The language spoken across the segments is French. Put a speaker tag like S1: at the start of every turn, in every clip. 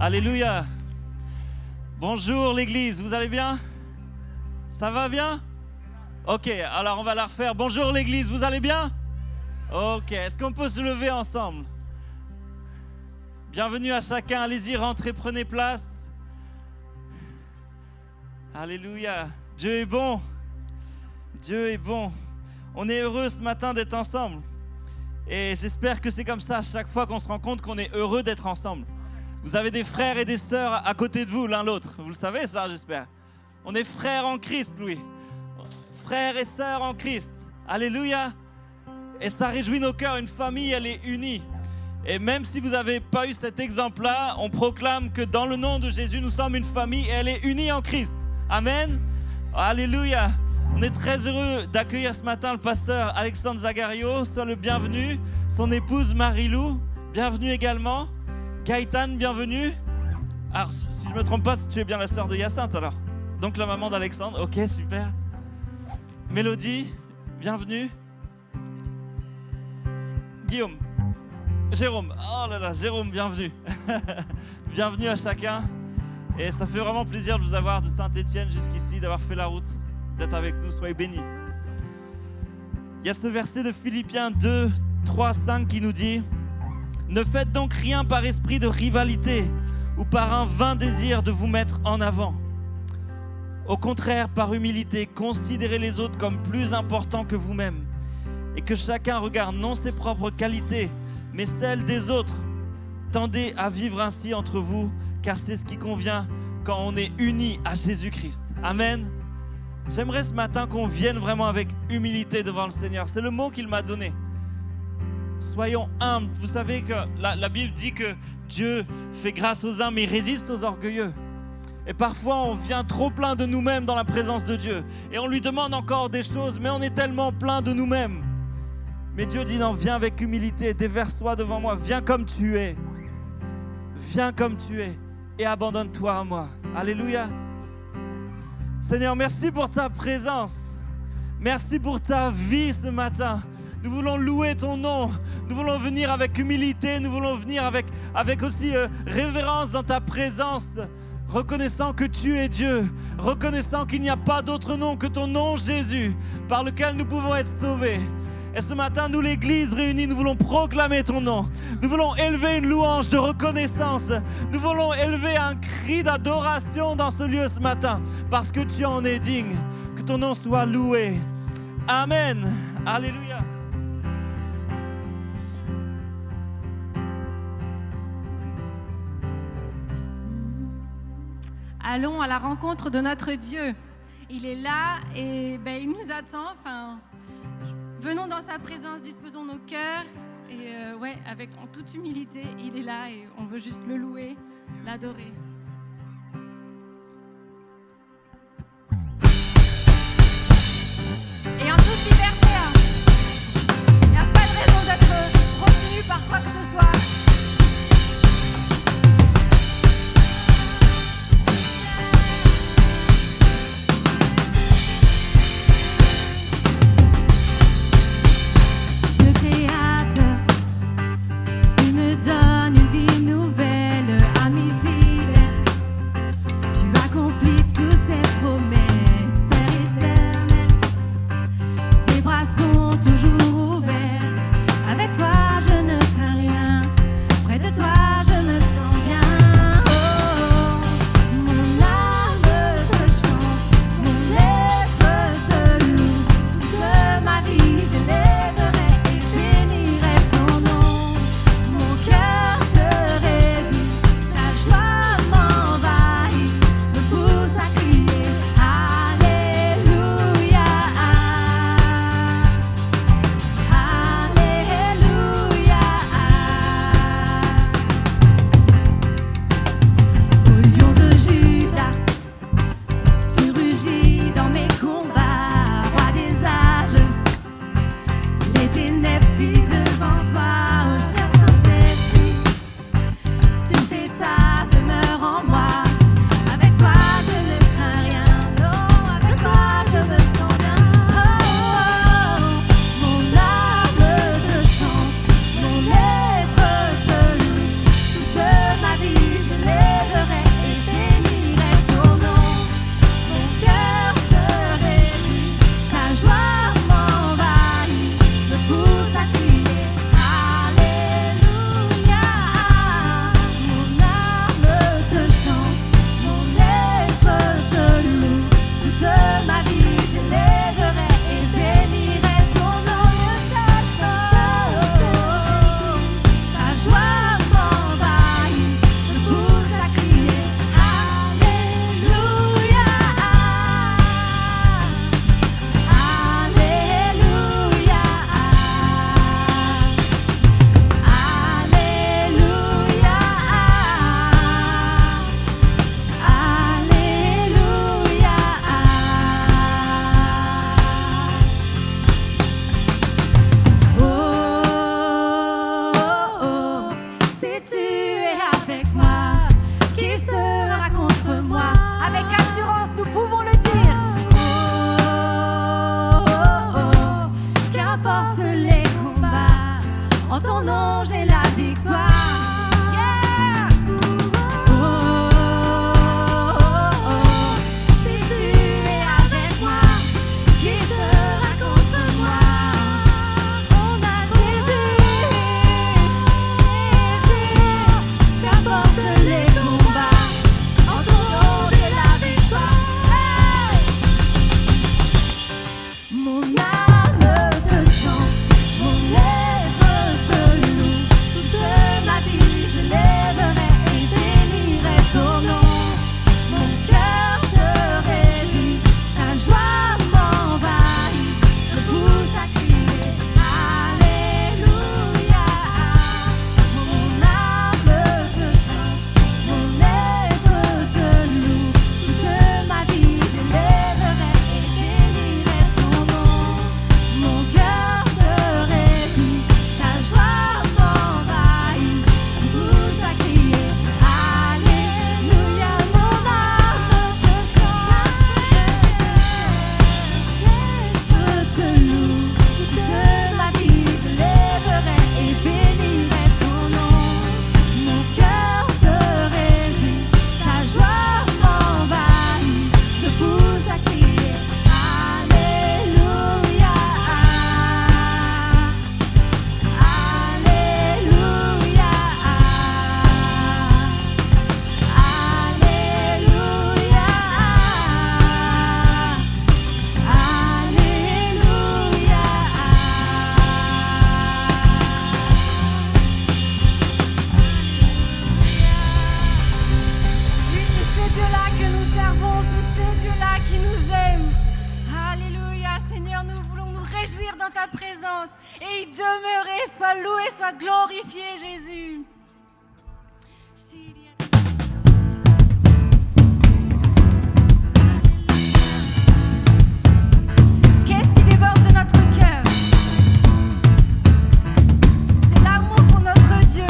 S1: Alléluia. Bonjour l'église, vous allez bien? Ça va bien? Ok, alors on va la refaire. Bonjour l'église, vous allez bien? Ok, est-ce qu'on peut se lever ensemble? Bienvenue à chacun, allez-y, rentrez, prenez place. Alléluia. Dieu est bon. Dieu est bon. On est heureux ce matin d'être ensemble. Et j'espère que c'est comme ça à chaque fois qu'on se rend compte qu'on est heureux d'être ensemble. Vous avez des frères et des sœurs à côté de vous, l'un l'autre. Vous le savez ça, j'espère. On est frères en Christ, Louis. Frères et sœurs en Christ. Alléluia. Et ça réjouit nos cœurs. Une famille, elle est unie. Et même si vous n'avez pas eu cet exemple-là, on proclame que dans le nom de Jésus, nous sommes une famille et elle est unie en Christ. Amen. Alléluia. On est très heureux d'accueillir ce matin le pasteur Alexandre Zagario. Sois le bienvenu. Son épouse Marie-Lou, bienvenue également. Gaëtan, bienvenue. Alors, si je ne me trompe pas, tu es bien la sœur de Hyacinthe alors. Donc la maman d'Alexandre, ok, super. Mélodie, bienvenue. Guillaume, Jérôme, oh là là, Jérôme, bienvenue. Bienvenue à chacun. Et ça fait vraiment plaisir de vous avoir de Saint-Étienne jusqu'ici, d'avoir fait la route, d'être avec nous, soyez bénis. Il y a ce verset de Philippiens 2, 3, 5 qui nous dit: ne faites donc rien par esprit de rivalité ou par un vain désir de vous mettre en avant. Au contraire, par humilité, considérez les autres comme plus importants que vous-même et que chacun regarde non ses propres qualités, mais celles des autres. Tendez à vivre ainsi entre vous, car c'est ce qui convient quand on est unis à Jésus-Christ. Amen. J'aimerais ce matin qu'on vienne vraiment avec humilité devant le Seigneur. C'est le mot qu'il m'a donné. Soyons humbles. Vous savez que la Bible dit que Dieu fait grâce aux humbles, mais il résiste aux orgueilleux. Et parfois, on vient trop plein de nous-mêmes dans la présence de Dieu. Et on lui demande encore des choses, mais on est tellement plein de nous-mêmes. Mais Dieu dit non, viens avec humilité, déverse-toi devant moi, viens comme tu es. Viens comme tu es et abandonne-toi à moi. Alléluia. Seigneur, merci pour ta présence. Merci pour ta vie ce matin. Nous voulons louer ton nom. Nous voulons venir avec humilité. Nous voulons venir avec aussi révérence dans ta présence. Reconnaissant que tu es Dieu. Reconnaissant qu'il n'y a pas d'autre nom que ton nom Jésus, par lequel nous pouvons être sauvés. Et ce matin, nous, l'Église réunie, nous voulons proclamer ton nom. Nous voulons élever une louange de reconnaissance. Nous voulons élever un cri d'adoration dans ce lieu ce matin, parce que tu en es digne. Que ton nom soit loué. Amen. Alléluia.
S2: Allons à la rencontre de notre Dieu. Il est là et il nous attend. Venons dans sa présence, disposons nos cœurs et en toute humilité, il est là et on veut juste le louer, l'adorer. Et en toute liberté, il n'y a pas de raison d'être retenu par quoi que ce soit.
S3: Donne une vie nouvelle à mes vies.
S2: réjouir dans ta présence et y demeurer. Sois loué, sois glorifié, Jésus. Qu'est-ce qui déborde de notre cœur? C'est l'amour pour notre Dieu.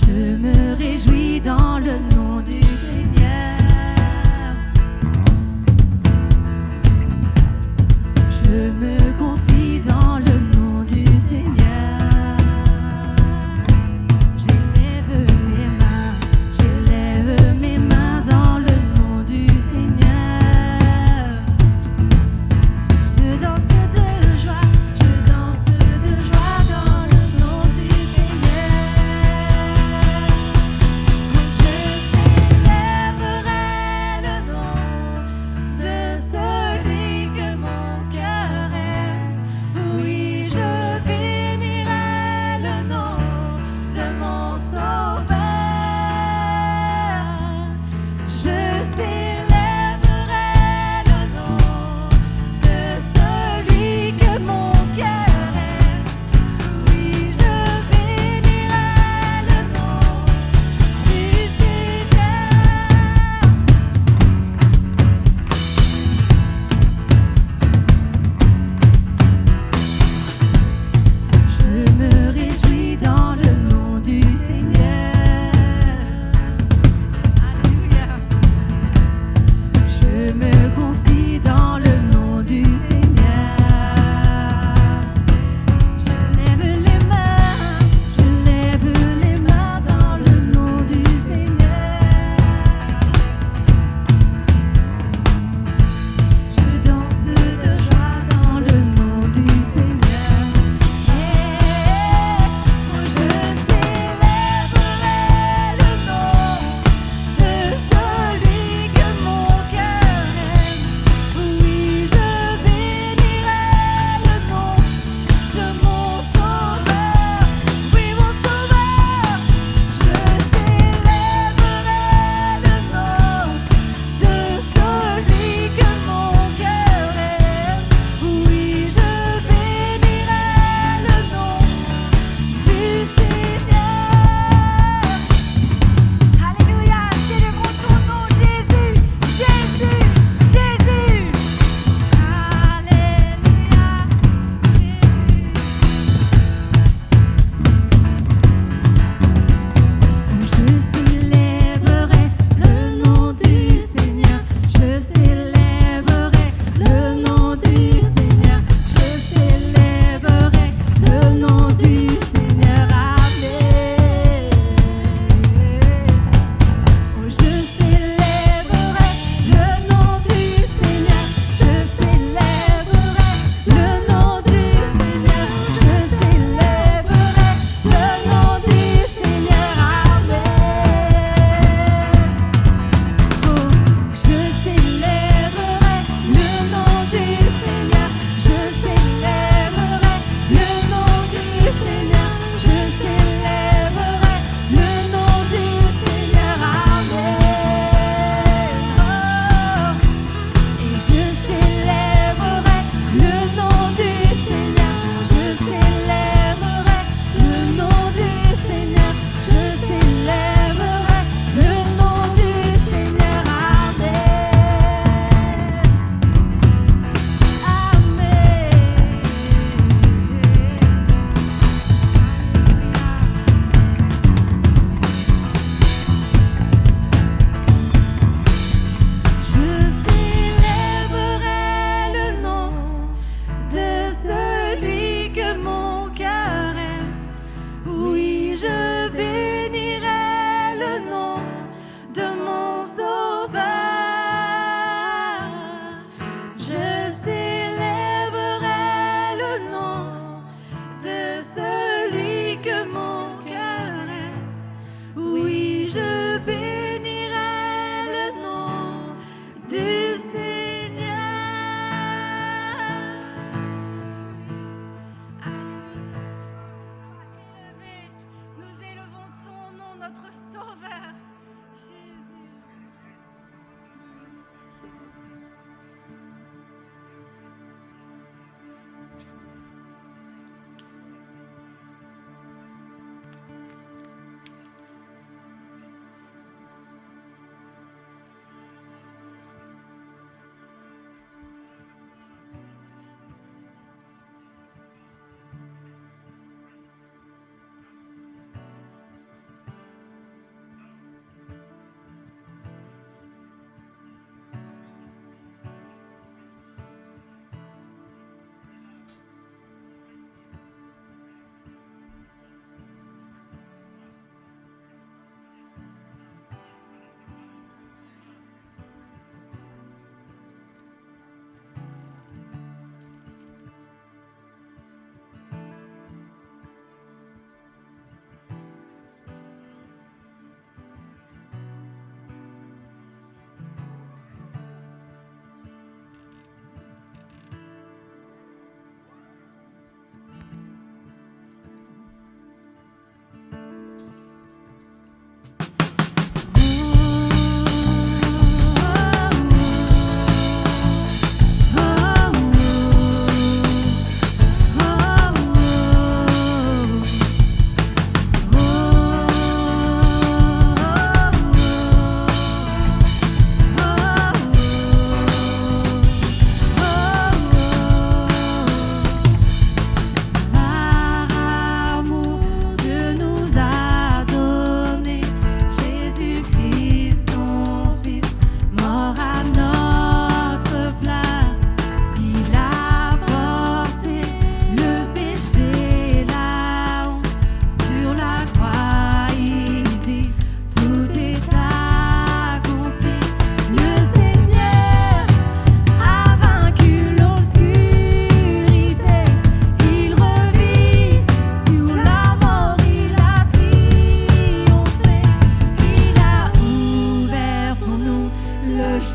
S2: Je me réjouis dans le nom du Seigneur. Je me confie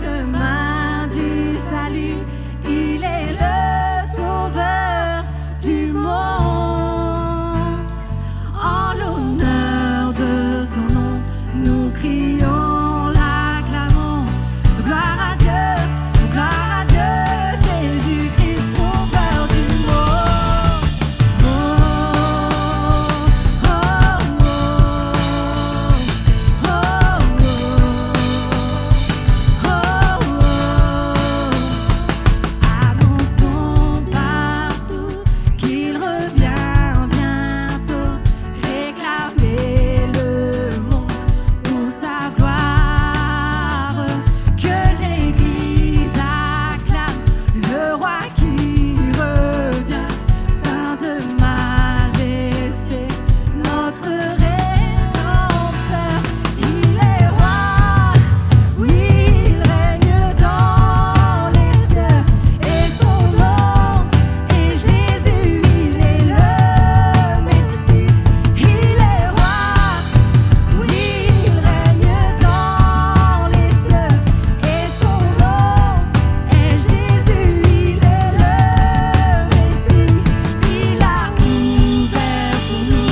S2: chemin du salut. Il est le sauveur du monde. En l'honneur de son nom, nous crions, l'acclamons. Gloire à Dieu, Jésus-Christ, sauveur du monde. Oh, oh, oh, oh, oh, oh, oh. Annonçons partout qu'il revient bientôt. Réclamez le monde pour sa gloire. Que l'Église acclame le roi qui revient. Saint de majesté, notre Rédempteur. Il est roi, oui, il règne dans les cieux. Et son nom est Jésus, il est le Messie. Il est roi, oui, il règne dans les cieux. Et son nom est Jésus, il est le Messie. Il a ouvert pour nous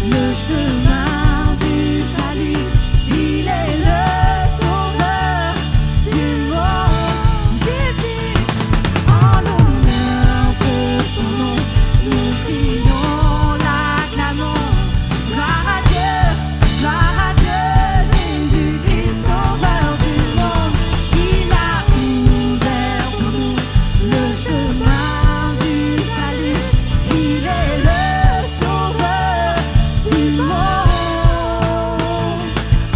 S2: le chemin du salut. Il est le sauveur du monde. Jésus, en l'honneur de son nom, nous crions, l'acclamons. Gloire à Dieu, Jésus-Christ, sauveur du monde. Il a ouvert pour nous le chemin du salut. Il est le sauveur du monde.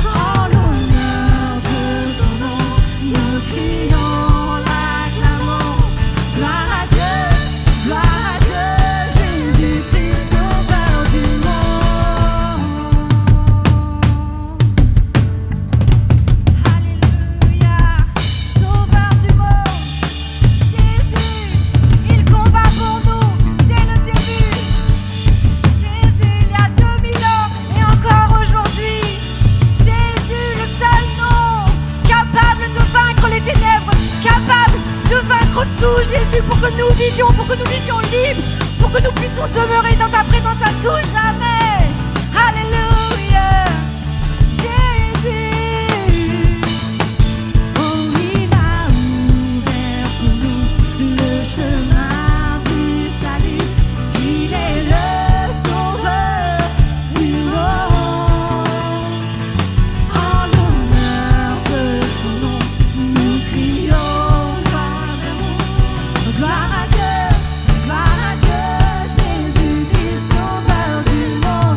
S2: En l'honneur de son nom, nous crions, l'acclamons. Gloire à Dieu, Jésus-Christ, sauveur du monde. Alléluia, sauveur du monde. Jésus, il combat pour nous dès le début. Jésus, il y a 2000 ans et encore aujourd'hui. Jésus, le seul nom capable de vaincre les ténèbres, capable de vaincre tout. Jésus, pour que nous vivions libres, pour que nous puissions demeurer dans ta présence à tout jamais. Alléluia, Jésus. Oh, il a ouvert pour nous le chemin du salut. Il est le sauveur du monde. En l'honneur de son nom, nous crions, gloire à Dieu, Jésus-Christ, sauveur du monde.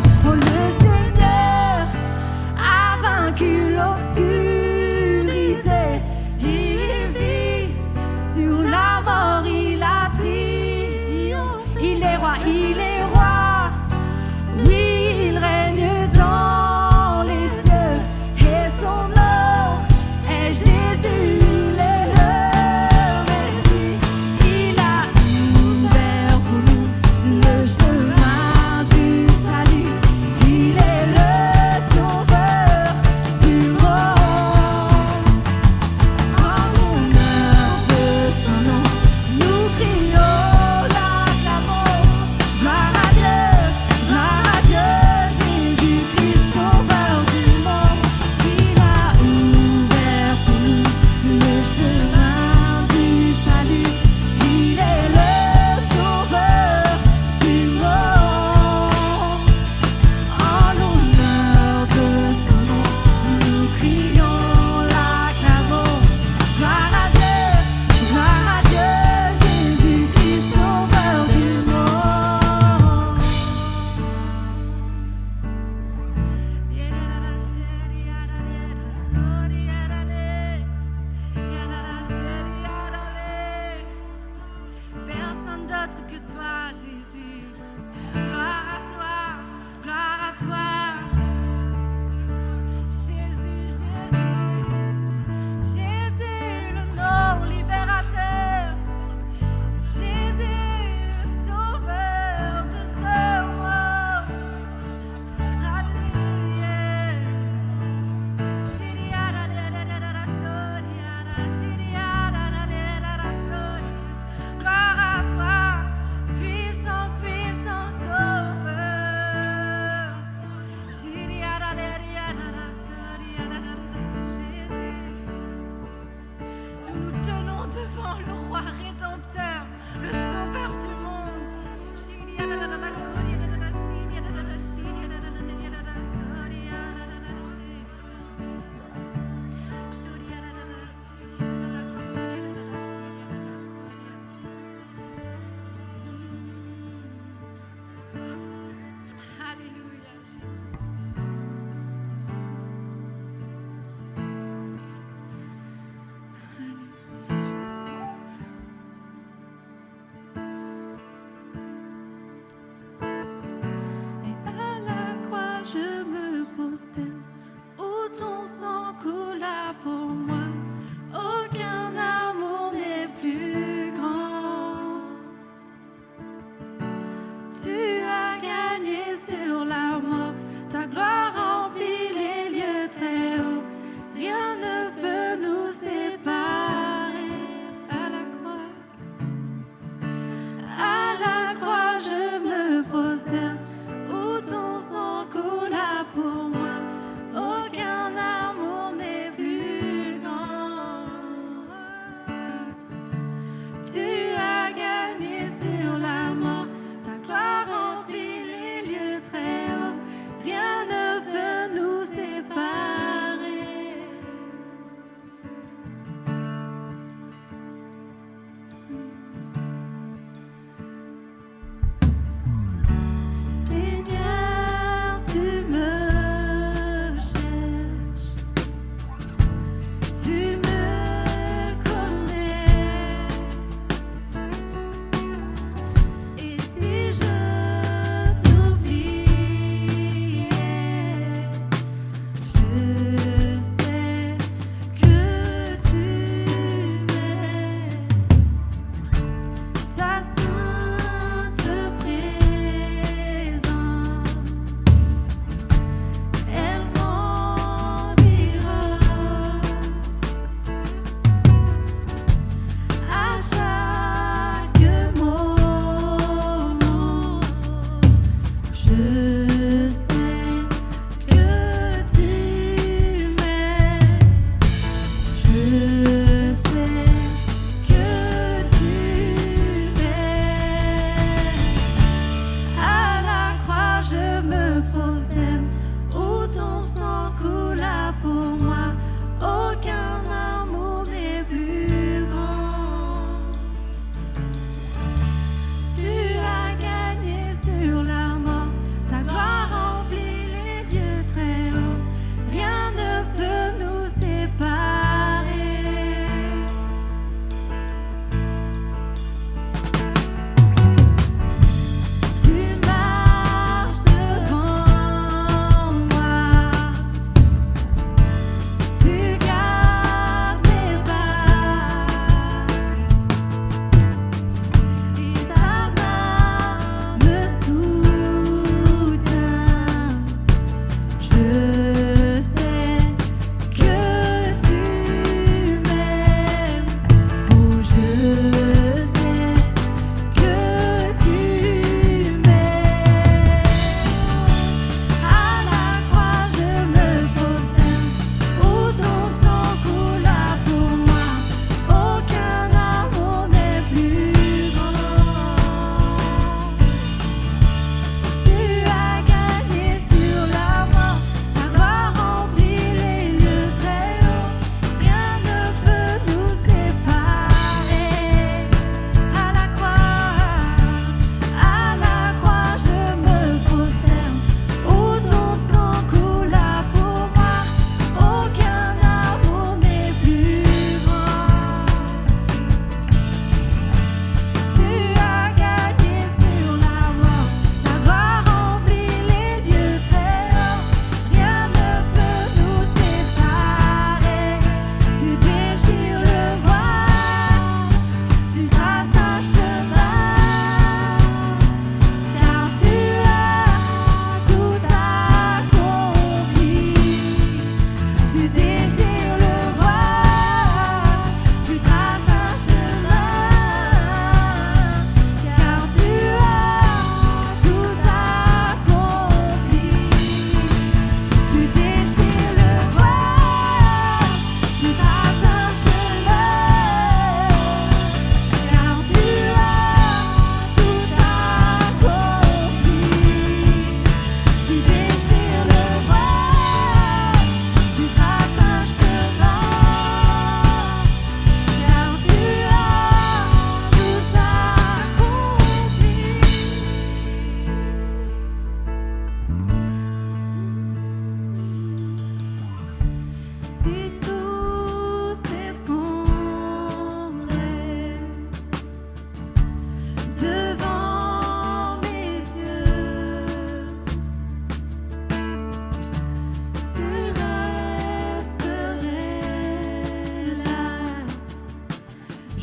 S2: devant le roi rédempteur, le sauveur du monde. Alléluia, Jésus. Alléluia, Jésus.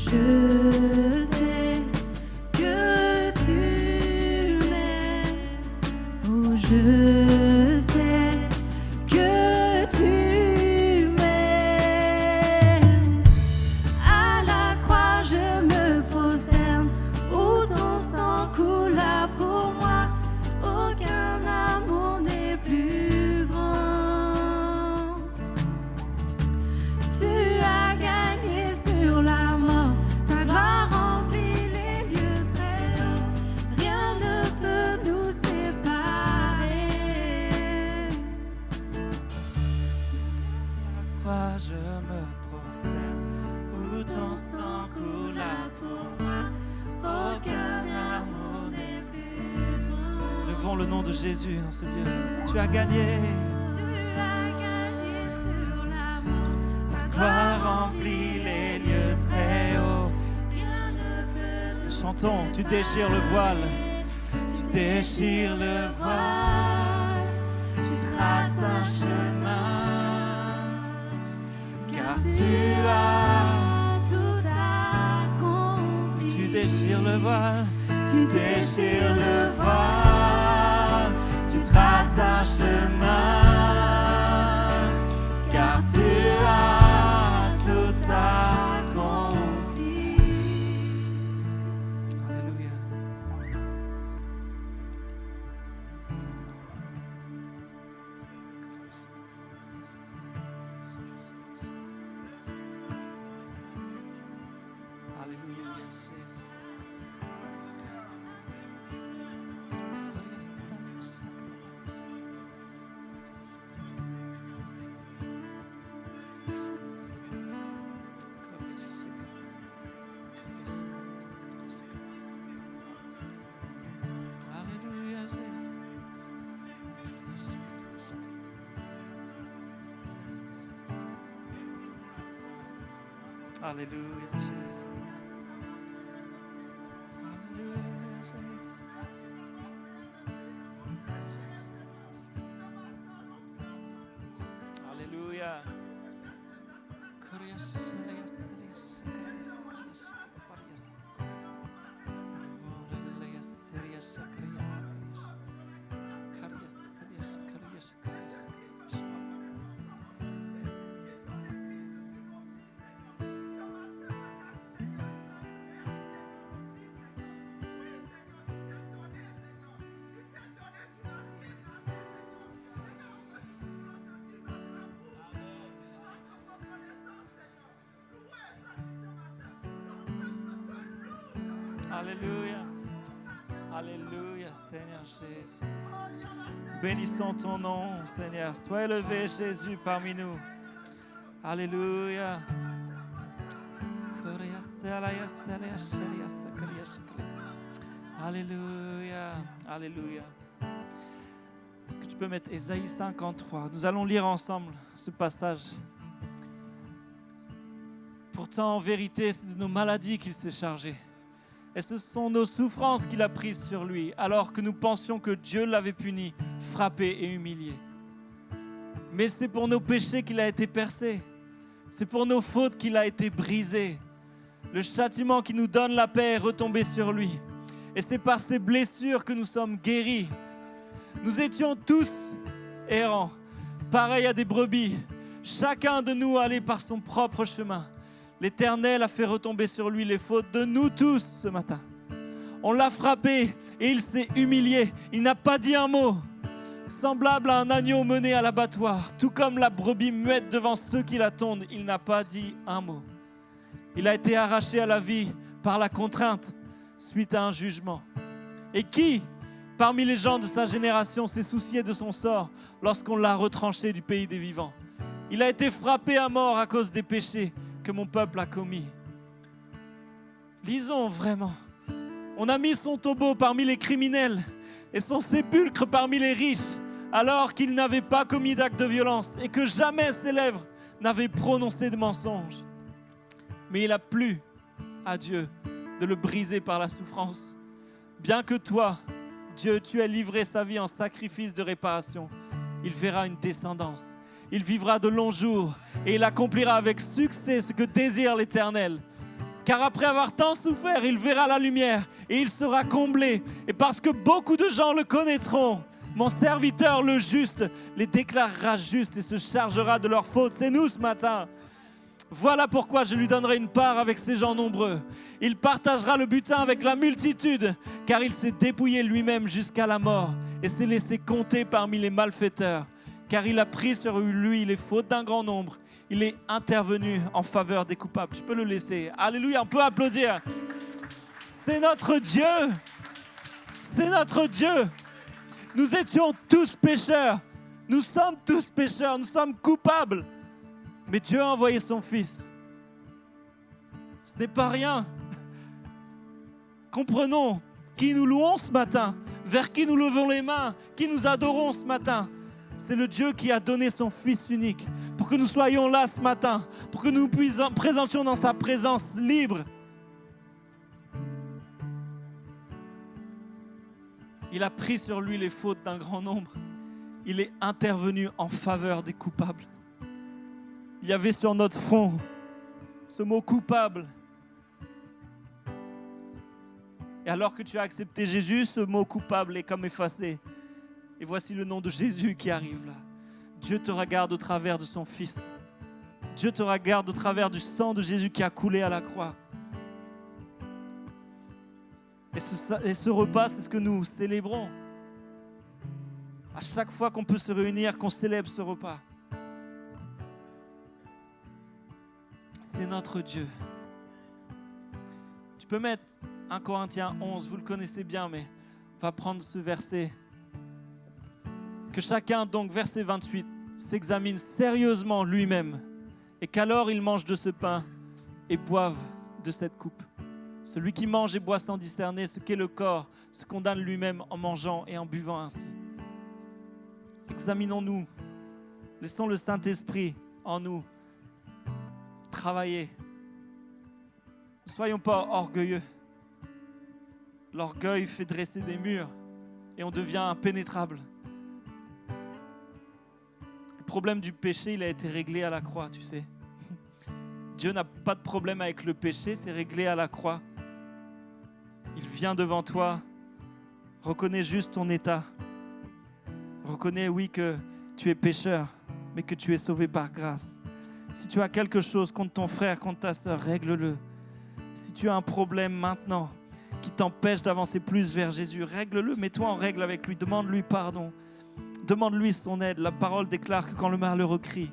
S2: Je sais que tu m'aimes. Oh, je sais que tu m'aimes. À la croix, je me prosterne, où ton sang coula pour moi. Aucun amour n'est plus grand. Tu as gagné sur la mort, ta gloire remplit les lieux très hauts. Rien ne peut nous séparer.
S1: Croix, je me prosterne, où ton sang coula pour moi.
S2: Aucun amour n'est plus grand.
S1: Levons le nom de Jésus en ce lieu. Tu as gagné.
S2: Tu as gagné sur la mort, ta
S1: Gloire remplit les lieux très hauts.
S2: Rien ne peut nous
S1: Chantons, tu déchires le voile. Tu déchires le voile. Tu traces un chemin. Car tu as.
S2: tout accompli.
S1: Tu déchires le voile.
S2: Tu
S1: Déchire le voile, tu traces un chemin, car tu as tout accompli. Alléluia. Alléluia, Jésus. Alléluia, Jésus. Alléluia, Jésus. Alléluia, Jésus. Alléluia. Alléluia. Alléluia, Seigneur Jésus. Bénissons ton nom, Seigneur. Sois élevé, Jésus, parmi nous. Alléluia. Alléluia. Alléluia. Est-ce que tu peux mettre Ésaïe 53? Nous allons lire ensemble ce passage. Pourtant, en vérité, c'est de nos maladies qu'il s'est chargé. Et ce sont nos souffrances qu'il a prises sur lui, alors que nous pensions que Dieu l'avait puni, frappé et humilié. Mais c'est pour nos péchés qu'il a été percé. C'est pour nos fautes qu'il a été brisé. Le châtiment qui nous donne la paix est retombé sur lui. Et c'est par ses blessures que nous sommes guéris. Nous étions tous errants, pareils à des brebis. Chacun de nous allait par son propre chemin. L'Éternel a fait retomber sur lui les fautes de nous tous ce matin. On l'a frappé et il s'est humilié. Il n'a pas dit un mot. Semblable à un agneau mené à l'abattoir, tout comme la brebis muette devant ceux qui la tondent, il n'a pas dit un mot. Il a été arraché à la vie par la contrainte suite à un jugement. Et qui, parmi les gens de sa génération, s'est soucié de son sort lorsqu'on l'a retranché du pays des vivants? Il a été frappé à mort à cause des péchés que mon peuple a commis. Lisons vraiment. On a mis son tombeau parmi les criminels et son sépulcre parmi les riches, alors qu'il n'avait pas commis d'acte de violence et que jamais ses lèvres n'avaient prononcé de mensonges. Mais il a plu à Dieu de le briser par la souffrance. Bien que toi, Dieu, tu aies livré sa vie en sacrifice de réparation, il verra une descendance. Il vivra de longs jours et il accomplira avec succès ce que désire l'Éternel. Car après avoir tant souffert, il verra la lumière et il sera comblé. Et parce que beaucoup de gens le connaîtront, mon serviteur, le juste, les déclarera justes et se chargera de leurs fautes. C'est nous ce matin. Voilà pourquoi je lui donnerai une part avec ces gens nombreux. Il partagera le butin avec la multitude, car il s'est dépouillé lui-même jusqu'à la mort et s'est laissé compter parmi les malfaiteurs. Car il a pris sur lui les fautes d'un grand nombre. Il est intervenu en faveur des coupables. Tu peux le laisser. Alléluia, on peut applaudir. C'est notre Dieu. C'est notre Dieu. Nous étions tous pécheurs. Nous sommes tous pécheurs. Nous sommes coupables. Mais Dieu a envoyé son Fils. Ce n'est pas rien. Comprenons qui nous louons ce matin, vers qui nous levons les mains, qui nous adorons ce matin. C'est le Dieu qui a donné son Fils unique pour que nous soyons là ce matin, pour que nous nous présentions dans sa présence libre. Il a pris sur lui les fautes d'un grand nombre. Il est intervenu en faveur des coupables. Il y avait sur notre front ce mot coupable. Et alors que tu as accepté Jésus, ce mot coupable est comme effacé. Et voici le nom de Jésus qui arrive là. Dieu te regarde au travers de son Fils. Dieu te regarde au travers du sang de Jésus qui a coulé à la croix. Et ce repas, c'est ce que nous célébrons. À chaque fois qu'on peut se réunir, qu'on célèbre ce repas. C'est notre Dieu. Tu peux mettre 1 Corinthiens 11, vous le connaissez bien, mais on va prendre ce verset. Que chacun, donc, verset 28, s'examine sérieusement lui-même et qu'alors il mange de ce pain et boive de cette coupe. Celui qui mange et boit sans discerner ce qu'est le corps se condamne lui-même en mangeant et en buvant ainsi. Examinons-nous, laissons le Saint-Esprit en nous travailler. Ne soyons pas orgueilleux. L'orgueil fait dresser des murs et on devient impénétrable. Le problème du péché, il a été réglé à la croix, tu sais. Dieu n'a pas de problème avec le péché, c'est réglé à la croix. Il vient devant toi, reconnais juste ton état. Reconnais, oui, que tu es pécheur, mais que tu es sauvé par grâce. Si tu as quelque chose contre ton frère, contre ta sœur, règle-le. Si tu as un problème maintenant qui t'empêche d'avancer plus vers Jésus, règle-le, mets-toi en règle avec lui, demande-lui pardon. Demande-lui son aide. La parole déclare que quand le malheureux crie,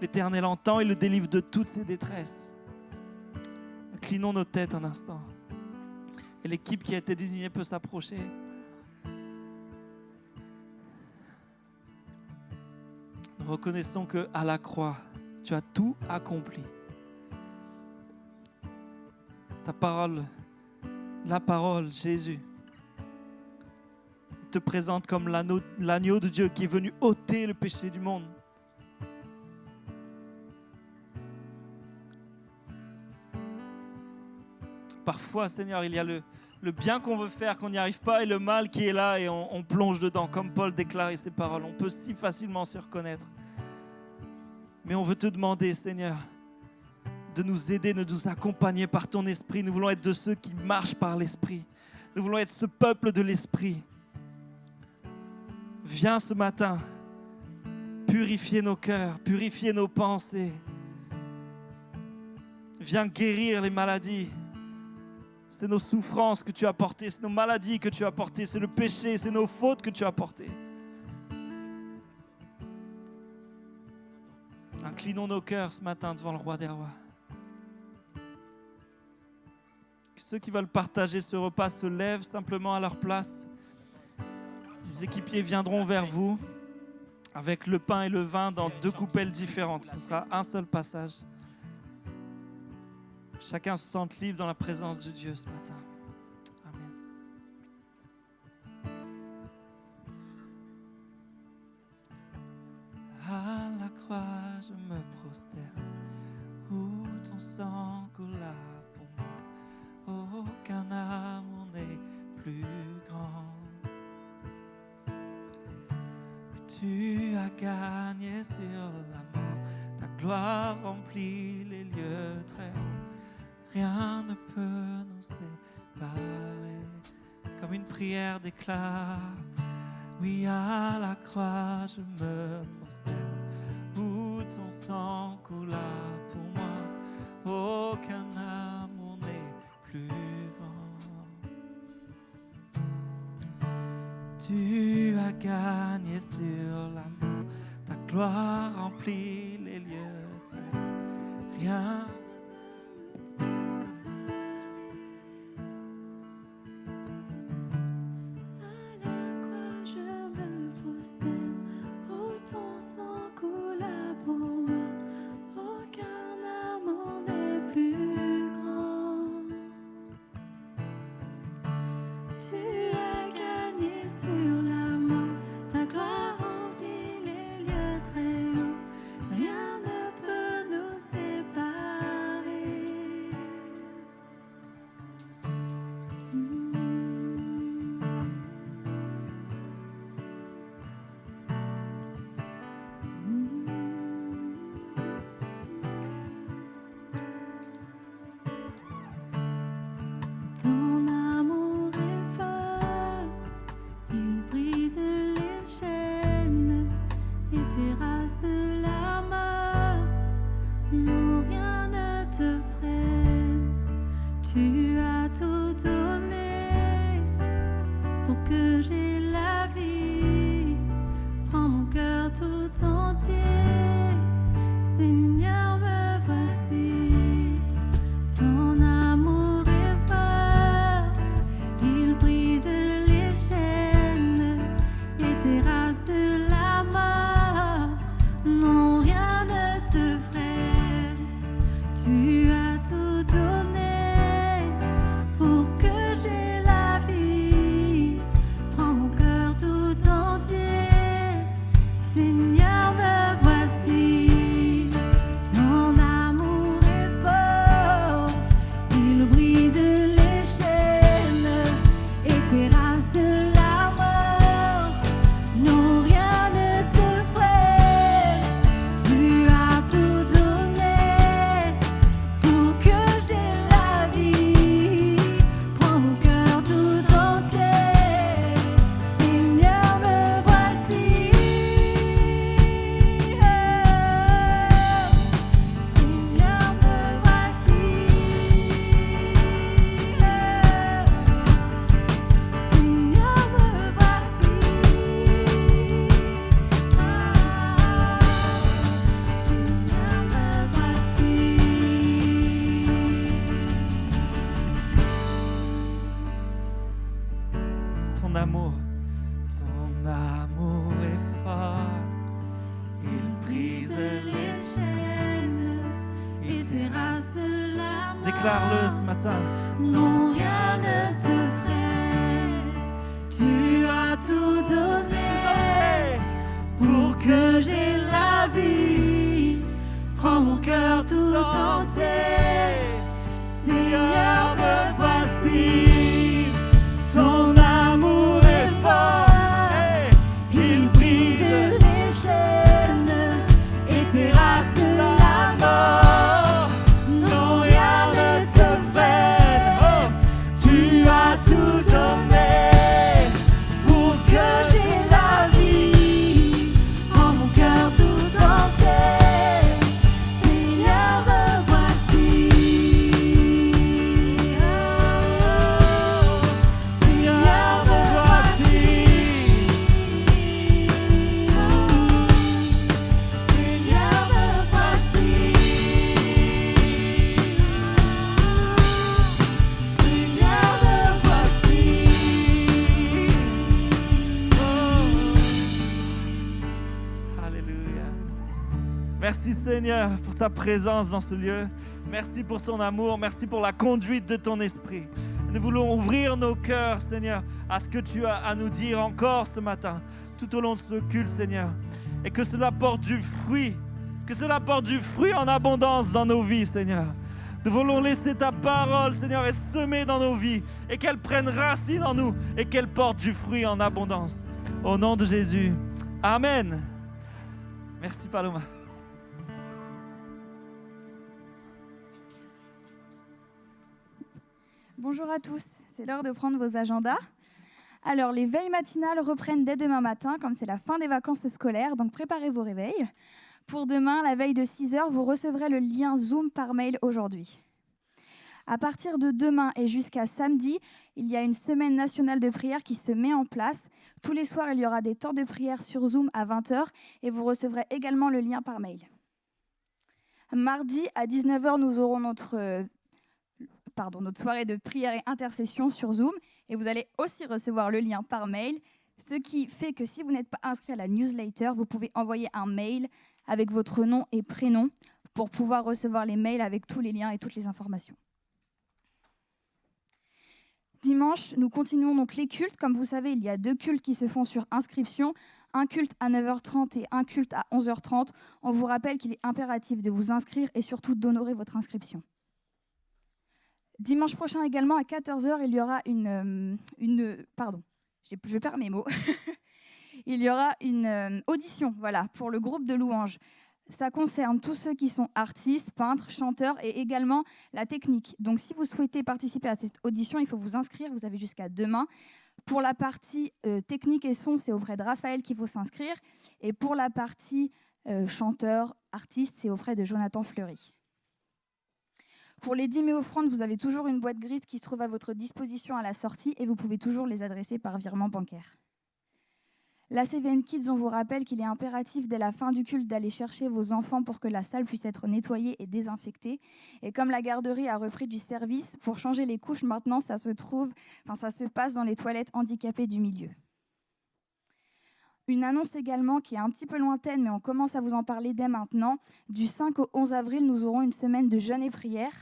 S1: l'Éternel entend et le délivre de toutes ses détresses. Inclinons nos têtes un instant. Et l'équipe qui a été désignée peut s'approcher. Nous reconnaissons qu'à la croix, tu as tout accompli. Ta parole, la parole, Jésus, te présente comme l'agneau de Dieu qui est venu ôter le péché du monde. Parfois, Seigneur, il y a le bien qu'on veut faire, qu'on n'y arrive pas, et le mal qui est là et on plonge dedans, comme Paul déclarait ses paroles. On peut si facilement s'y reconnaître. Mais on veut te demander, Seigneur, de nous aider, de nous accompagner par ton esprit. Nous voulons être de ceux qui marchent par l'esprit. Nous voulons être ce peuple de l'esprit. Viens ce matin purifier nos cœurs, purifier nos pensées. Viens guérir les maladies. C'est nos souffrances que tu as portées, c'est nos maladies que tu as portées, c'est le péché, c'est nos fautes que tu as portées. Inclinons nos cœurs ce matin devant le roi des rois. Que ceux qui veulent partager ce repas se lèvent simplement à leur place. Les équipiers viendront vers vous avec le pain et le vin dans 2 coupelles différentes. Ce sera un seul passage. Chacun se sente libre dans la présence de Dieu ce matin. Amen. À la croix, je me prosterne, où ton sang coula pour moi. Aucun amour n'est plus grand. Tu as gagné sur la mort, ta gloire remplit les lieux très hauts. rien ne peut nous séparer. Comme une prière déclare, oui, à la croix je me prosterne, où ton sang coula pour moi, aucun amour n'est plus grand. Tu as gagné sur la mort, ta gloire remplit les lieux très hauts. Rien déclare-le ce matin.
S2: Non, rien ne te freine. Tu as tout donné pour que j'aie la vie. Prends mon cœur tout entier. Seigneur, me voici. Ton amour est fort. Il brise les chaînes et terrasse de la mort. Non, rien ne te freine. Oh, tu as tout donné pour que j'aie la vie. Prends mon cœur tout entier. Seigneur, me voici. Oh, Seigneur, me voici. Seigneur, me voici. Seigneur, me voici.
S1: Alléluia. Merci Seigneur pour ta présence dans ce lieu. Merci pour ton amour. Merci pour la conduite de ton esprit. Nous voulons ouvrir nos cœurs, Seigneur, à ce que tu as à nous dire encore ce matin, tout au long de ce culte, Seigneur. Et que cela porte du fruit. Que cela porte du fruit en abondance dans nos vies, Seigneur. Nous voulons laisser ta parole, Seigneur, être semée dans nos vies et qu'elle prenne racine en nous et qu'elle porte du fruit en abondance. Au nom de Jésus. Amen. Merci Paloma.
S3: Bonjour à tous, c'est l'heure de prendre vos agendas. Alors, les veilles matinales reprennent dès demain matin, comme c'est la fin des vacances scolaires, donc préparez vos réveils. Pour demain, la veille de 6h, vous recevrez le lien Zoom par mail aujourd'hui. À partir de demain et jusqu'à samedi, il y a une semaine nationale de prière qui se met en place. Tous les soirs, il y aura des temps de prière sur Zoom à 20h et vous recevrez également le lien par mail. Mardi, à 19h, nous aurons notre soirée de prière et intercession sur Zoom et vous allez aussi recevoir le lien par mail, ce qui fait que si vous n'êtes pas inscrit à la newsletter, vous pouvez envoyer un mail avec votre nom et prénom pour pouvoir recevoir les mails avec tous les liens et toutes les informations. Dimanche, nous continuons donc les cultes. Comme vous savez, il y a 2 cultes qui se font sur inscription, un culte à 9h30 et un culte à 11h30. On vous rappelle qu'il est impératif de vous inscrire et surtout d'honorer votre inscription. Dimanche prochain également, à 14h, il y aura je perds mes mots. Il y aura une audition pour le groupe de louanges. Ça concerne tous ceux qui sont artistes, peintres, chanteurs et également la technique. Donc, si vous souhaitez participer à cette audition, il faut vous inscrire. Vous avez jusqu'à demain. Pour la partie technique et son, c'est auprès de Raphaël qu'il faut s'inscrire. Et pour la partie chanteur, artiste, c'est auprès de Jonathan Fleury. Pour les dîmes et offrandes, vous avez toujours une boîte grise qui se trouve à votre disposition à la sortie et vous pouvez toujours les adresser par virement bancaire. La CVN Kids, on vous rappelle qu'il est impératif dès la fin du culte d'aller chercher vos enfants pour que la salle puisse être nettoyée et désinfectée. Et comme la garderie a repris du service, pour changer les couches, maintenant, ça se passe dans les toilettes handicapées du milieu. Une annonce également qui est un petit peu lointaine, mais on commence à vous en parler dès maintenant. Du 5 au 11 avril, nous aurons une semaine de jeûne et prière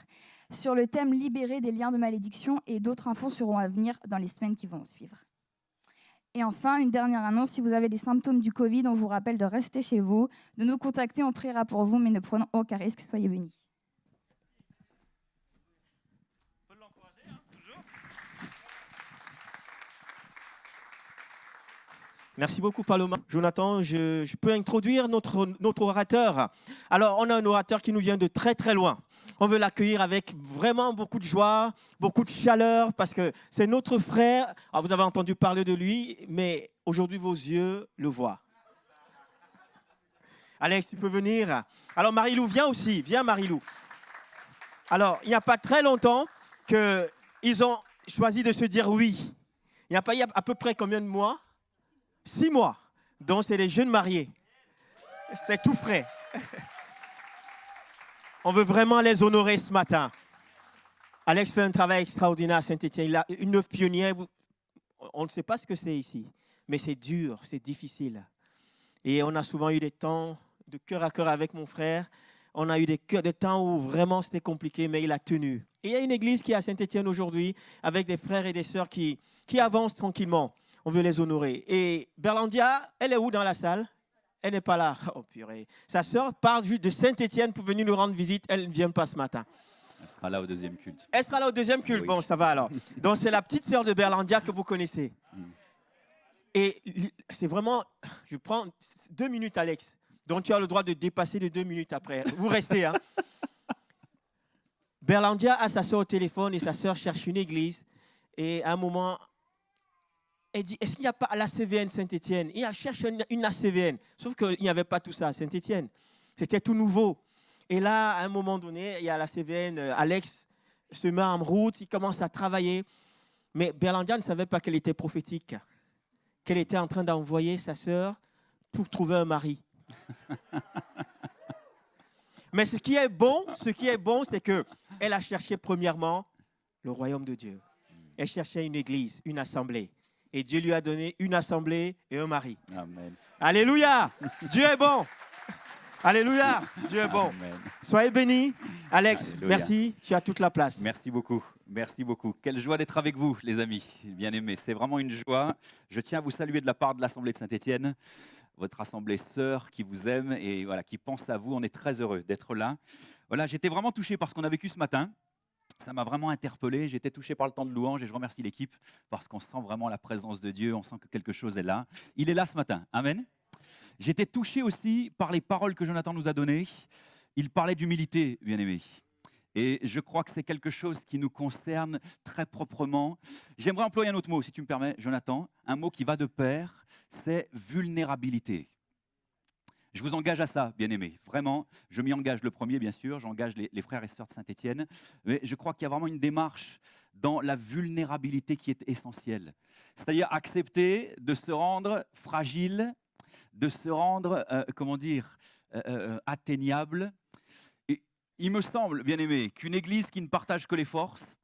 S3: sur le thème « Libérer des liens de malédiction » et d'autres infos seront à venir dans les semaines qui vont suivre. Et enfin, une dernière annonce, si vous avez des symptômes du Covid, on vous rappelle de rester chez vous, de nous contacter, on priera pour vous, mais ne prenons aucun risque, soyez bénis.
S1: On peut l'encourager, toujours.
S4: Merci beaucoup, Paloma. Jonathan, je peux introduire notre orateur. Alors, on a un orateur qui nous vient de très, très loin. On veut l'accueillir avec vraiment beaucoup de joie, beaucoup de chaleur, parce que c'est notre frère. Alors, vous avez entendu parler de lui, mais aujourd'hui, vos yeux le voient. Alex, tu peux venir. Alors, Marilou, viens aussi. Viens, Marilou. Alors, il n'y a pas très longtemps qu'ils ont choisi de se dire oui. Il y a à peu près combien de mois? 6 mois. Donc, c'est les jeunes mariés. C'est tout frais. On veut vraiment les honorer ce matin. Alex fait un travail extraordinaire à Saint-Étienne. Il a une œuvre pionnière. On ne sait pas ce que c'est ici, mais c'est dur, c'est difficile. Et on a souvent eu des temps de cœur à cœur avec mon frère. On a eu des temps où vraiment c'était compliqué, mais il a tenu. Et il y a une église qui est à Saint-Étienne aujourd'hui, avec des frères et des sœurs qui avancent tranquillement. On veut les honorer. Et Berlandia, elle est où dans la salle? Elle n'est pas là. Oh purée. Sa sœur part juste de Saint-Étienne pour venir nous rendre visite. Elle ne vient pas ce matin.
S5: Elle sera là au deuxième culte.
S4: Elle sera là au deuxième culte. Oui. Bon, ça va alors. Donc, c'est la petite sœur de Berlandia que vous connaissez. Et c'est vraiment... Je prends 2 minutes, Alex. Donc, tu as le droit de dépasser de 2 minutes après. Vous restez, hein. Berlandia a sa sœur au téléphone et sa sœur cherche une église. Et à un moment... Elle dit, est-ce qu'il n'y a pas la CVN Saint-Étienne? Et elle cherche une ACVN. Sauf qu'il n'y avait pas tout ça à Saint-Étienne. C'était tout nouveau. Et là, à un moment donné, il y a la CVN, Alex se met en route, il commence à travailler. Mais Berlandia ne savait pas qu'elle était prophétique, qu'elle était en train d'envoyer sa sœur pour trouver un mari. Mais ce qui est bon, c'est qu'elle a cherché premièrement le royaume de Dieu. Elle cherchait une église, une assemblée. Et Dieu lui a donné une assemblée et un mari.
S5: Amen.
S4: Alléluia! Dieu est bon. Alléluia! Dieu est bon.
S5: Amen.
S4: Soyez bénis. Alex,
S5: Alléluia.
S4: merci. Tu as toute la place.
S5: Merci beaucoup. Merci beaucoup. Quelle joie d'être avec vous, les amis, bien-aimés. C'est vraiment une joie. Je tiens à vous saluer de la part de l'Assemblée de Saint-Étienne, votre assemblée sœur qui vous aime et voilà, qui pense à vous. On est très heureux d'être là. Voilà, j'étais vraiment touché par ce qu'on a vécu ce matin. Ça m'a vraiment interpellé, j'étais touché par le temps de louange et je remercie l'équipe parce qu'on sent vraiment la présence de Dieu, on sent que quelque chose est là. Il est là ce matin, amen. J'étais touché aussi par les paroles que Jonathan nous a données. Il parlait d'humilité, bien-aimé. Et je crois que c'est quelque chose qui nous concerne très proprement. J'aimerais employer un autre mot, si tu me permets, Jonathan. Un mot qui va de pair, c'est vulnérabilité. Je vous engage à ça, bien-aimés. Vraiment, je m'y engage le premier, bien sûr. J'engage les frères et sœurs de Saint-Étienne. Mais je crois qu'il y a vraiment une démarche dans la vulnérabilité qui est essentielle. C'est-à-dire accepter de se rendre fragile, de se rendre, atteignable. Et il me semble, bien-aimés, qu'une église qui ne partage que les forces,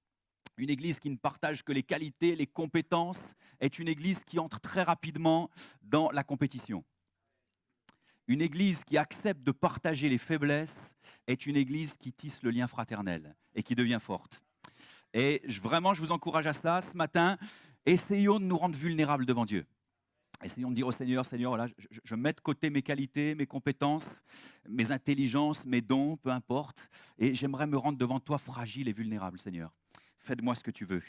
S5: une église qui ne partage que les qualités, les compétences, est une église qui entre très rapidement dans la compétition. Une église qui accepte de partager les faiblesses est une église qui tisse le lien fraternel et qui devient forte. Et vraiment, je vous encourage à ça. Ce matin, essayons de nous rendre vulnérables devant Dieu. Essayons de dire au Seigneur, Seigneur, voilà, je mets de côté mes qualités, mes compétences, mes intelligences, mes dons, peu importe. Et j'aimerais me rendre devant toi fragile et vulnérable, Seigneur. Fais-de-moi ce que tu veux.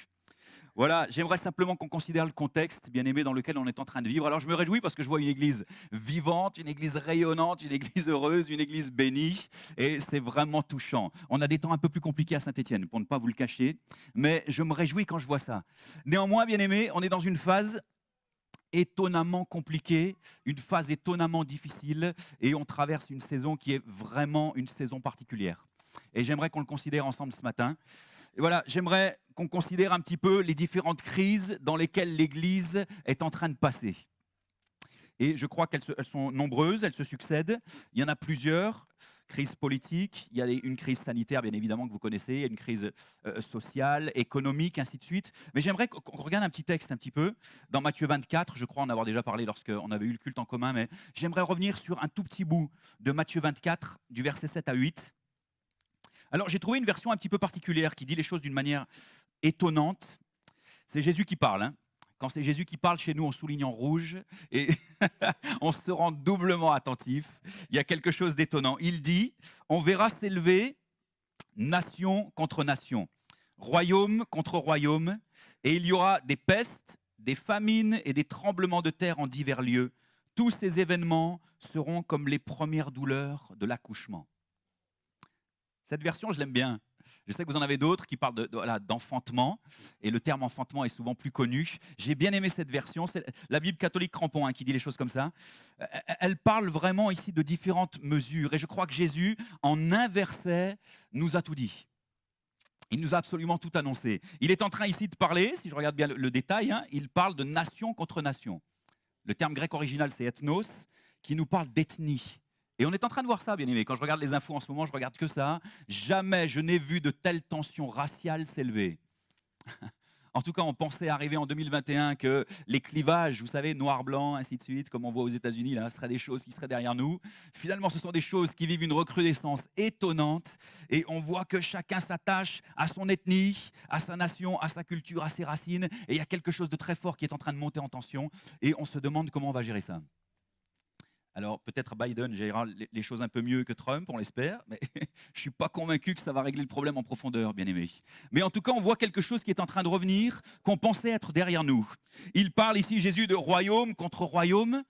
S5: Voilà, j'aimerais simplement qu'on considère le contexte, bien-aimé, dans lequel on est en train de vivre. Alors je me réjouis parce que je vois une église vivante, une église rayonnante, une église heureuse, une église bénie. Et c'est vraiment touchant. On a des temps un peu plus compliqués à Saint-Étienne, pour ne pas vous le cacher. Mais je me réjouis quand je vois ça. Néanmoins, bien-aimé, on est dans une phase étonnamment compliquée, une phase étonnamment difficile. Et on traverse une saison qui est vraiment une saison particulière. Et j'aimerais qu'on le considère ensemble ce matin. Et voilà, j'aimerais qu'on considère un petit peu les différentes crises dans lesquelles l'Église est en train de passer. Et je crois qu'elles sont nombreuses, elles se succèdent. Il y en a plusieurs. Crise politique, il y a une crise sanitaire, bien évidemment, que vous connaissez, il y a une crise sociale, économique, ainsi de suite. Mais j'aimerais qu'on regarde un petit texte un petit peu. Dans Matthieu 24, je crois en avoir déjà parlé lorsqu'on avait eu le culte en commun, mais j'aimerais revenir sur un tout petit bout de Matthieu 24, du verset 7 à 8. Alors, j'ai trouvé une version un petit peu particulière qui dit les choses d'une manière étonnante. C'est Jésus qui parle. Hein. Quand c'est Jésus qui parle, chez nous, on souligne en rouge et on se rend doublement attentif. Il y a quelque chose d'étonnant. Il dit, on verra s'élever nation contre nation, royaume contre royaume, et il y aura des pestes, des famines et des tremblements de terre en divers lieux. Tous ces événements seront comme les premières douleurs de l'accouchement. Cette version, je l'aime bien. Je sais que vous en avez d'autres qui parlent d'enfantement, et le terme enfantement est souvent plus connu. J'ai bien aimé cette version, c'est la Bible catholique Crampon qui dit les choses comme ça. Elle parle vraiment ici de différentes mesures, et je crois que Jésus, en un verset, nous a tout dit. Il nous a absolument tout annoncé. Il est en train ici de parler, si je regarde bien le détail, il parle de nation contre nation. Le terme grec original, c'est ethnos, qui nous parle d'ethnie. Et on est en train de voir ça, bien aimé. Quand je regarde les infos en ce moment, je regarde que ça. Jamais je n'ai vu de telles tensions raciales s'élever. En tout cas, on pensait arriver en 2021 que les clivages, vous savez, noir-blanc, ainsi de suite, comme on voit aux États-Unis, là, ce seraient des choses qui seraient derrière nous. Finalement, ce sont des choses qui vivent une recrudescence étonnante. Et on voit que chacun s'attache à son ethnie, à sa nation, à sa culture, à ses racines. Et il y a quelque chose de très fort qui est en train de monter en tension. Et on se demande comment on va gérer ça. Alors peut-être Biden gérera les choses un peu mieux que Trump, on l'espère, mais je ne suis pas convaincu que ça va régler le problème en profondeur, bien aimé. Mais en tout cas, on voit quelque chose qui est en train de revenir, qu'on pensait être derrière nous. Il parle ici, Jésus, de royaume contre royaume.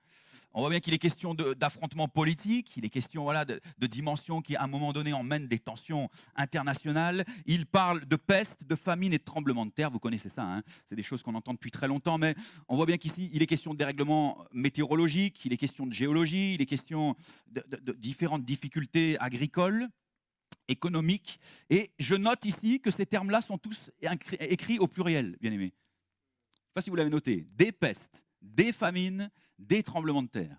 S5: On voit bien qu'il est question d'affrontements politiques, il est question de dimensions qui, à un moment donné, emmènent des tensions internationales. Il parle de peste, de famine et de tremblements de terre. Vous connaissez ça, hein, c'est des choses qu'on entend depuis très longtemps, mais on voit bien qu'ici, il est question de dérèglements météorologiques, il est question de géologie, il est question de différentes difficultés agricoles, économiques. Et je note ici que ces termes-là sont tous écrits au pluriel, bien aimés. Je ne sais pas si vous l'avez noté. Des pestes, des famines, des tremblements de terre.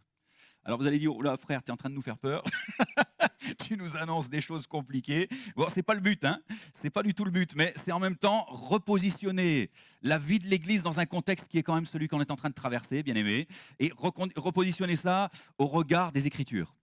S5: Alors vous allez dire, oh là frère, tu es en train de nous faire peur. Tu nous annonces des choses compliquées. Bon, c'est pas le but, hein. C'est pas du tout le but, mais c'est en même temps repositionner la vie de l'Église dans un contexte qui est quand même celui qu'on est en train de traverser, bien aimé, et repositionner ça au regard des Écritures.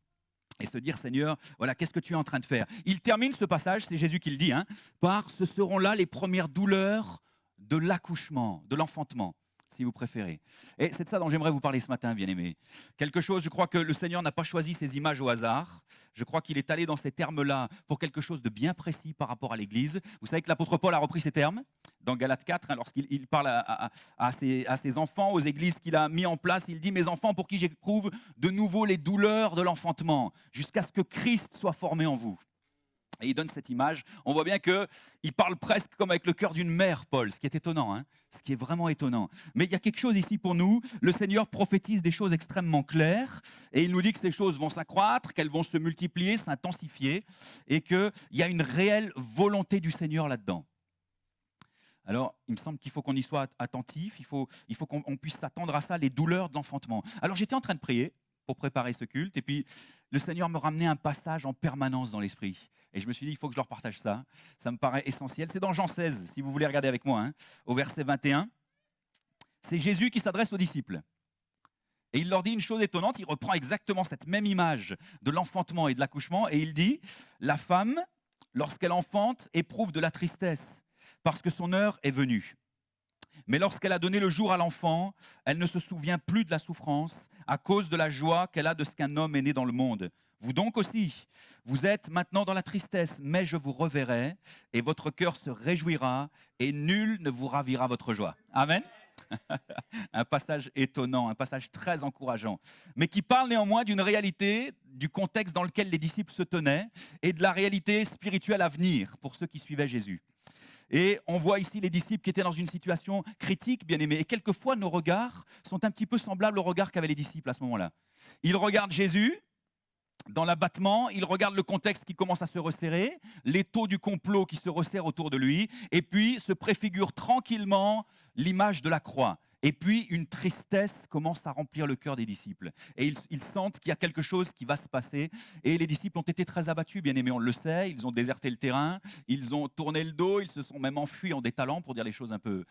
S5: Et se dire, Seigneur, voilà, qu'est-ce que tu es en train de faire? Il termine ce passage, c'est Jésus qui le dit, par ce seront là les premières douleurs de l'accouchement, de l'enfantement, si vous préférez. Et c'est de ça dont j'aimerais vous parler ce matin, bien-aimés. Quelque chose, je crois que le Seigneur n'a pas choisi ces images au hasard. Je crois qu'il est allé dans ces termes-là pour quelque chose de bien précis par rapport à l'Église. Vous savez que l'apôtre Paul a repris ces termes dans Galates 4, lorsqu'il parle à ses enfants, aux églises qu'il a mis en place. Il dit « Mes enfants, pour qui j'éprouve de nouveau les douleurs de l'enfantement, jusqu'à ce que Christ soit formé en vous. » Et il donne cette image. On voit bien qu'il parle presque comme avec le cœur d'une mère, Paul, ce qui est étonnant, hein, ce qui est vraiment étonnant. Mais il y a quelque chose ici pour nous. Le Seigneur prophétise des choses extrêmement claires et il nous dit que ces choses vont s'accroître, qu'elles vont se multiplier, s'intensifier et qu'il y a une réelle volonté du Seigneur là-dedans. Alors, il me semble qu'il faut qu'on y soit attentif, il faut qu'on puisse s'attendre à ça, les douleurs de l'enfantement. Alors, j'étais en train de prier pour préparer ce culte, et puis le Seigneur me ramenait un passage en permanence dans l'esprit. Et je me suis dit, il faut que je leur partage ça. Ça me paraît essentiel. C'est dans Jean 16, si vous voulez regarder avec moi, hein, au verset 21. C'est Jésus qui s'adresse aux disciples. Et il leur dit une chose étonnante, il reprend exactement cette même image de l'enfantement et de l'accouchement, et il dit, la femme, lorsqu'elle enfante, éprouve de la tristesse, parce que son heure est venue. Mais lorsqu'elle a donné le jour à l'enfant, elle ne se souvient plus de la souffrance à cause de la joie qu'elle a de ce qu'un homme est né dans le monde. Vous donc aussi, vous êtes maintenant dans la tristesse, mais je vous reverrai, et votre cœur se réjouira, et nul ne vous ravira votre joie. Amen. Un passage étonnant, un passage très encourageant, mais qui parle néanmoins d'une réalité, du contexte dans lequel les disciples se tenaient, et de la réalité spirituelle à venir pour ceux qui suivaient Jésus. Et on voit ici les disciples qui étaient dans une situation critique, bien aimés. Et quelquefois, nos regards sont un petit peu semblables aux regards qu'avaient les disciples à ce moment-là. Ils regardent Jésus dans l'abattement, ils regardent le contexte qui commence à se resserrer, l'étau du complot qui se resserre autour de lui, et puis se préfigure tranquillement l'image de la croix. Et puis, une tristesse commence à remplir le cœur des disciples. Et ils sentent qu'il y a quelque chose qui va se passer. Et les disciples ont été très abattus, bien aimés, on le sait. Ils ont déserté le terrain, ils ont tourné le dos, ils se sont même enfuis en détalant, pour dire les choses un peu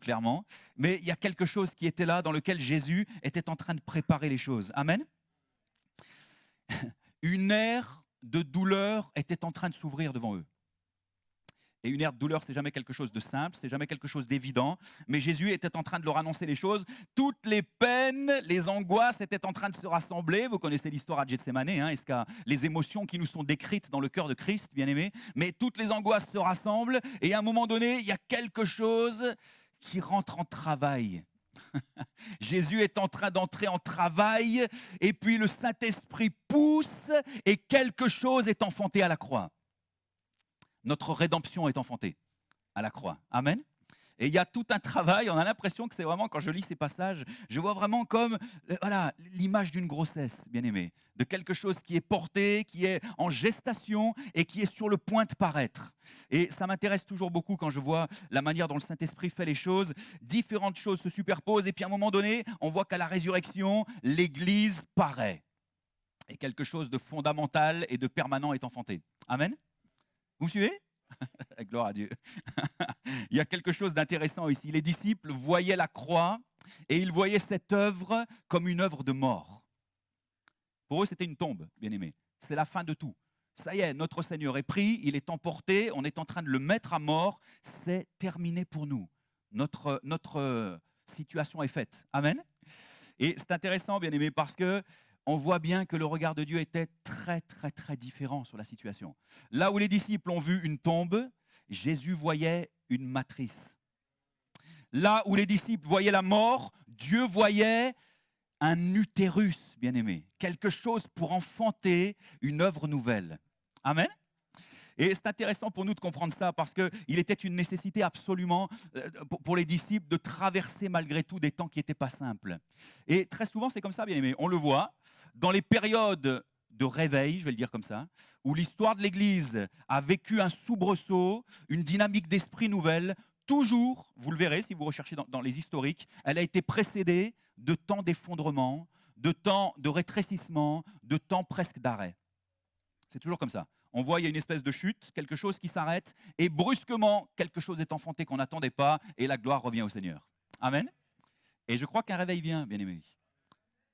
S5: clairement. Mais il y a quelque chose qui était là, dans lequel Jésus était en train de préparer les choses. Amen. Une ère de douleur était en train de s'ouvrir devant eux. Et une ère de douleur, c'est jamais quelque chose de simple, c'est jamais quelque chose d'évident. Mais Jésus était en train de leur annoncer les choses. Toutes les peines, les angoisses étaient en train de se rassembler. Vous connaissez l'histoire à Gethsémane, hein, les émotions qui nous sont décrites dans le cœur de Christ, bien aimé. Mais toutes les angoisses se rassemblent et à un moment donné, il y a quelque chose qui rentre en travail. Jésus est en train d'entrer en travail et puis le Saint-Esprit pousse et quelque chose est enfanté à la croix. Notre rédemption est enfantée à la croix. Amen. Et il y a tout un travail, on a l'impression que c'est vraiment, quand je lis ces passages, je vois vraiment comme voilà, l'image d'une grossesse, bien aimée, de quelque chose qui est porté, qui est en gestation et qui est sur le point de paraître. Et ça m'intéresse toujours beaucoup quand je vois la manière dont le Saint-Esprit fait les choses. Différentes choses se superposent et puis à un moment donné, on voit qu'à la résurrection, l'Église paraît. Et quelque chose de fondamental et de permanent est enfanté. Amen. Vous me suivez? Gloire à Dieu. Il y a quelque chose d'intéressant ici. Les disciples voyaient la croix et ils voyaient cette œuvre comme une œuvre de mort. Pour eux, c'était une tombe, bien aimé. C'est la fin de tout. Ça y est, notre Seigneur est pris, il est emporté, on est en train de le mettre à mort. C'est terminé pour nous. Notre situation est faite. Amen. Et c'est intéressant, bien aimé, parce que on voit bien que le regard de Dieu était très, très, très différent sur la situation. Là où les disciples ont vu une tombe, Jésus voyait une matrice. Là où les disciples voyaient la mort, Dieu voyait un utérus, bien-aimé. Quelque chose pour enfanter une œuvre nouvelle. Amen. Et c'est intéressant pour nous de comprendre ça parce qu'il était une nécessité absolument pour les disciples de traverser malgré tout des temps qui n'étaient pas simples. Et très souvent, c'est comme ça, bien aimé. On le voit dans les périodes de réveil, je vais le dire comme ça, où l'histoire de l'Église a vécu un soubresaut, une dynamique d'esprit nouvelle. Toujours, vous le verrez si vous recherchez dans les historiques, elle a été précédée de temps d'effondrement, de temps de rétrécissement, de temps presque d'arrêt. C'est toujours comme ça. On voit, il y a une espèce de chute, quelque chose qui s'arrête, et brusquement, quelque chose est enfanté qu'on n'attendait pas, et la gloire revient au Seigneur. Amen. Et je crois qu'un réveil vient, bien aimé.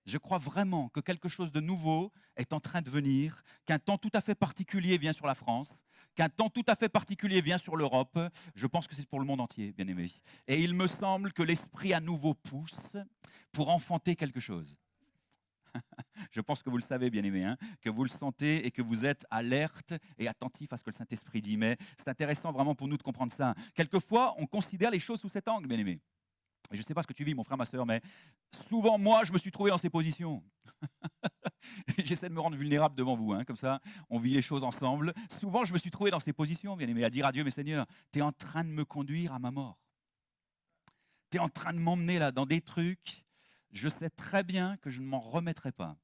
S5: Je crois vraiment que quelque chose de nouveau est en train de venir, qu'un temps tout à fait particulier vient sur la France, qu'un temps tout à fait particulier vient sur l'Europe. Je pense que c'est pour le monde entier, bien aimé. Et il me semble que l'Esprit à nouveau pousse pour enfanter quelque chose. Je pense que vous le savez, bien aimé, hein, que vous le sentez et que vous êtes alerte et attentif à ce que le Saint-Esprit dit. Mais c'est intéressant vraiment pour nous de comprendre ça. Quelquefois, on considère les choses sous cet angle, bien aimé. Je ne sais pas ce que tu vis, mon frère, ma soeur, mais souvent, moi, je me suis trouvé dans ces positions. J'essaie de me rendre vulnérable devant vous, hein, comme ça, on vit les choses ensemble. Souvent, je me suis trouvé dans ces positions, bien aimé, à dire à Dieu, mais Seigneur, tu es en train de me conduire à ma mort. Tu es en train de m'emmener là dans des trucs, je sais très bien que je ne m'en remettrai pas.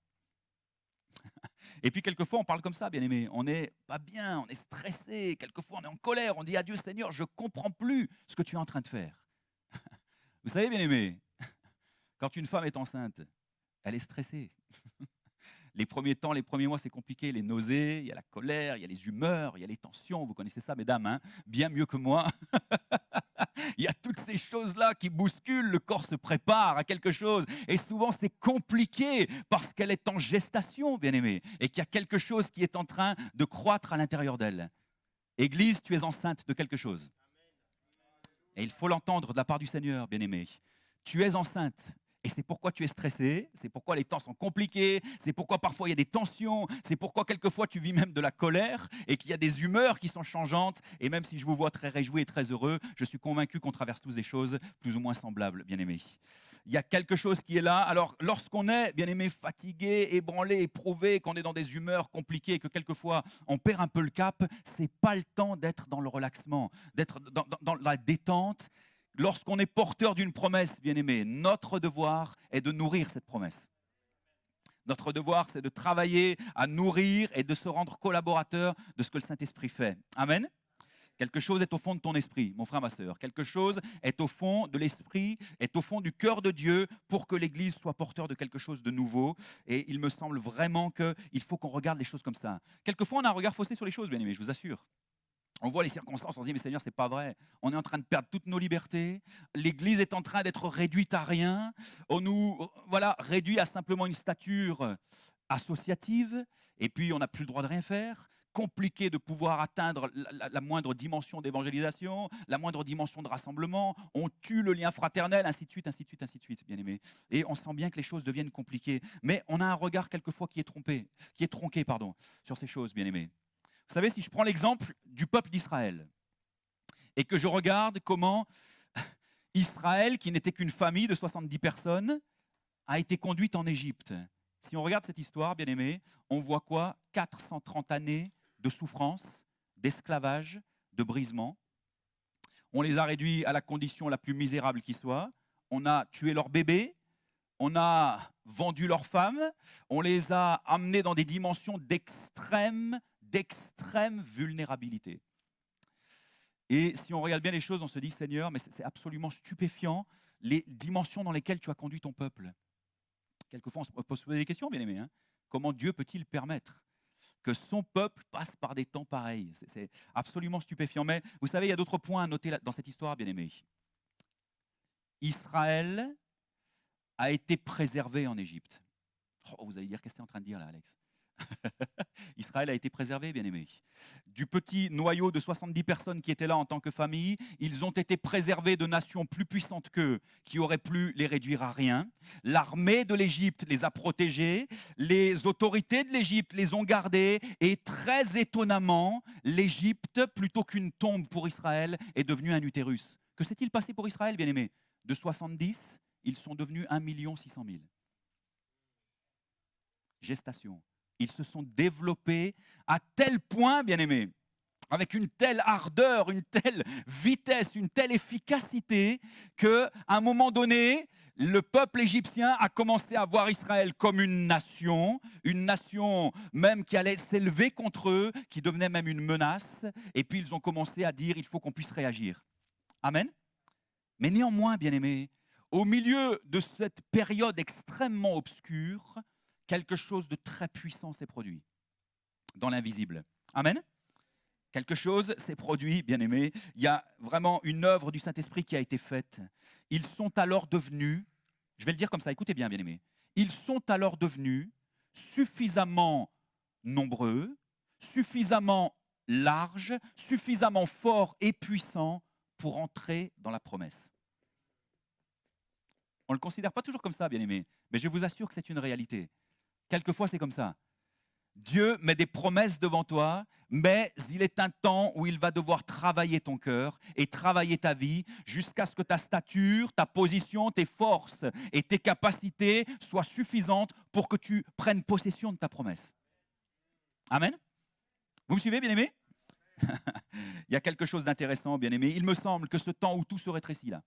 S5: Et puis quelquefois, on parle comme ça, bien aimé. On n'est pas bien, on est stressé, quelquefois on est en colère, on dit à Dieu, Seigneur, je ne comprends plus ce que tu es en train de faire. Vous savez, bien aimé, quand une femme est enceinte, elle est stressée. Les premiers temps, les premiers mois, c'est compliqué. Les nausées, il y a la colère, il y a les humeurs, il y a les tensions. Vous connaissez ça, mesdames, hein, bien mieux que moi. Il y a toutes ces choses-là qui bousculent. Le corps se prépare à quelque chose. Et souvent, c'est compliqué parce qu'elle est en gestation, bien aimée, et qu'il y a quelque chose qui est en train de croître à l'intérieur d'elle. Église, tu es enceinte de quelque chose. Et il faut l'entendre de la part du Seigneur, bien aimé. Tu es enceinte. Et c'est pourquoi tu es stressé, c'est pourquoi les temps sont compliqués, c'est pourquoi parfois il y a des tensions, c'est pourquoi quelquefois tu vis même de la colère et qu'il y a des humeurs qui sont changeantes. Et même si je vous vois très réjoui et très heureux, je suis convaincu qu'on traverse tous des choses plus ou moins semblables, bien-aimés. Il y a quelque chose qui est là. Alors, lorsqu'on est, bien-aimé, fatigué, ébranlé, éprouvé, qu'on est dans des humeurs compliquées et que quelquefois on perd un peu le cap, c'est pas le temps d'être dans le relaxement, d'être dans la détente. Lorsqu'on est porteur d'une promesse, bien-aimé, notre devoir est de nourrir cette promesse. Notre devoir, c'est de travailler à nourrir et de se rendre collaborateur de ce que le Saint-Esprit fait. Amen. Quelque chose est au fond de ton esprit, mon frère, ma sœur. Quelque chose est au fond de l'esprit, est au fond du cœur de Dieu pour que l'Église soit porteur de quelque chose de nouveau. Et il me semble vraiment qu'il faut qu'on regarde les choses comme ça. Quelquefois, on a un regard faussé sur les choses, bien-aimé, je vous assure. On voit les circonstances, on se dit, mais Seigneur, c'est pas vrai. On est en train de perdre toutes nos libertés. L'Église est en train d'être réduite à rien. On nous réduit à simplement une stature associative. Et puis, on n'a plus le droit de rien faire. Compliqué de pouvoir atteindre la moindre dimension d'évangélisation, la moindre dimension de rassemblement. On tue le lien fraternel, ainsi de suite, ainsi de suite, ainsi de suite, bien aimé. Et on sent bien que les choses deviennent compliquées. Mais on a un regard quelquefois qui est tronqué, sur ces choses, bien aimé. Vous savez, si je prends l'exemple du peuple d'Israël et que je regarde comment Israël, qui n'était qu'une famille de 70 personnes, a été conduite en Égypte. Si on regarde cette histoire, bien aimé, on voit quoi? 430 années de souffrance, d'esclavage, de brisement. On les a réduits à la condition la plus misérable qui soit. On a tué leurs bébés. On a vendu leurs femmes. On les a amenés dans des dimensions d'extrême vulnérabilité. Et si on regarde bien les choses, on se dit, Seigneur, mais c'est absolument stupéfiant les dimensions dans lesquelles tu as conduit ton peuple. Quelquefois, on peut se poser des questions, bien aimé. Comment Dieu peut-il permettre que son peuple passe par des temps pareils? C'est absolument stupéfiant. Mais vous savez, il y a d'autres points à noter dans cette histoire, bien aimé. Israël a été préservé en Égypte. Oh, vous allez dire, qu'est-ce que tu es en train de dire là, Alex? Israël a été préservé, bien aimé. Du petit noyau de 70 personnes qui étaient là en tant que famille, ils ont été préservés de nations plus puissantes qu'eux, qui auraient pu les réduire à rien. L'armée de l'Égypte les a protégés, les autorités de l'Égypte les ont gardés, et très étonnamment, l'Égypte, plutôt qu'une tombe pour Israël, est devenue un utérus. Que s'est-il passé pour Israël, bien aimé? De 70, ils sont devenus 1 600 000. Gestation. Ils se sont développés à tel point, bien aimé, avec une telle ardeur, une telle vitesse, une telle efficacité, qu'à un moment donné, le peuple égyptien a commencé à voir Israël comme une nation même qui allait s'élever contre eux, qui devenait même une menace. Et puis ils ont commencé à dire, il faut qu'on puisse réagir. Amen. Mais néanmoins, bien aimé, au milieu de cette période extrêmement obscure, quelque chose de très puissant s'est produit dans l'invisible. Amen. Quelque chose s'est produit, bien aimé. Il y a vraiment une œuvre du Saint-Esprit qui a été faite. Ils sont alors devenus, je vais le dire comme ça, écoutez bien, bien aimé. Ils sont alors devenus suffisamment nombreux, suffisamment larges, suffisamment forts et puissants pour entrer dans la promesse. On ne le considère pas toujours comme ça, bien aimé, mais je vous assure que c'est une réalité. Quelquefois, c'est comme ça. Dieu met des promesses devant toi, mais il est un temps où il va devoir travailler ton cœur et travailler ta vie jusqu'à ce que ta stature, ta position, tes forces et tes capacités soient suffisantes pour que tu prennes possession de ta promesse. Amen. Vous me suivez, bien-aimés? Il y a quelque chose d'intéressant, bien-aimés. Il me semble que ce temps où tout se rétrécit là,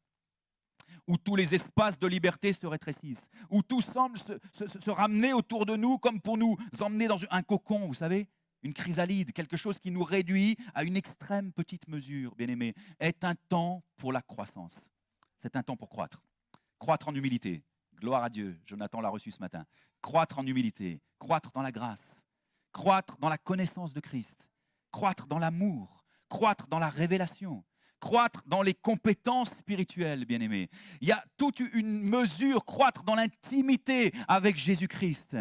S5: où tous les espaces de liberté se rétrécissent, où tout semble se ramener autour de nous comme pour nous emmener dans un cocon, vous savez, une chrysalide, quelque chose qui nous réduit à une extrême petite mesure, bien-aimés, est un temps pour la croissance. C'est un temps pour croître. Croître en humilité. Gloire à Dieu, Jonathan l'a reçu ce matin. Croître en humilité, croître dans la grâce, croître dans la connaissance de Christ, croître dans l'amour, croître dans la révélation, croître dans les compétences spirituelles, bien-aimés. Il y a toute une mesure, croître dans l'intimité avec Jésus-Christ.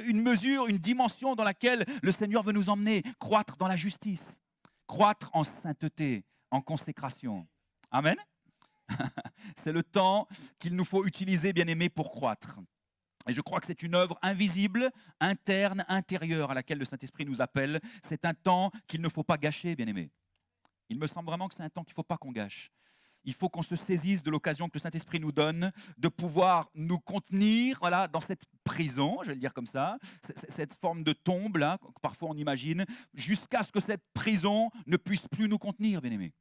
S5: Une mesure, une dimension dans laquelle le Seigneur veut nous emmener. Croître dans la justice, croître en sainteté, en consécration. Amen. C'est le temps qu'il nous faut utiliser, bien-aimés, pour croître. Et je crois que c'est une œuvre invisible, interne, intérieure, à laquelle le Saint-Esprit nous appelle. C'est un temps qu'il ne faut pas gâcher, bien-aimés. Il me semble vraiment que c'est un temps qu'il ne faut pas qu'on gâche. Il faut qu'on se saisisse de l'occasion que le Saint-Esprit nous donne de pouvoir nous contenir voilà, dans cette prison, je vais le dire comme ça, cette forme de tombe là, que parfois on imagine, jusqu'à ce que cette prison ne puisse plus nous contenir, bien-aimés.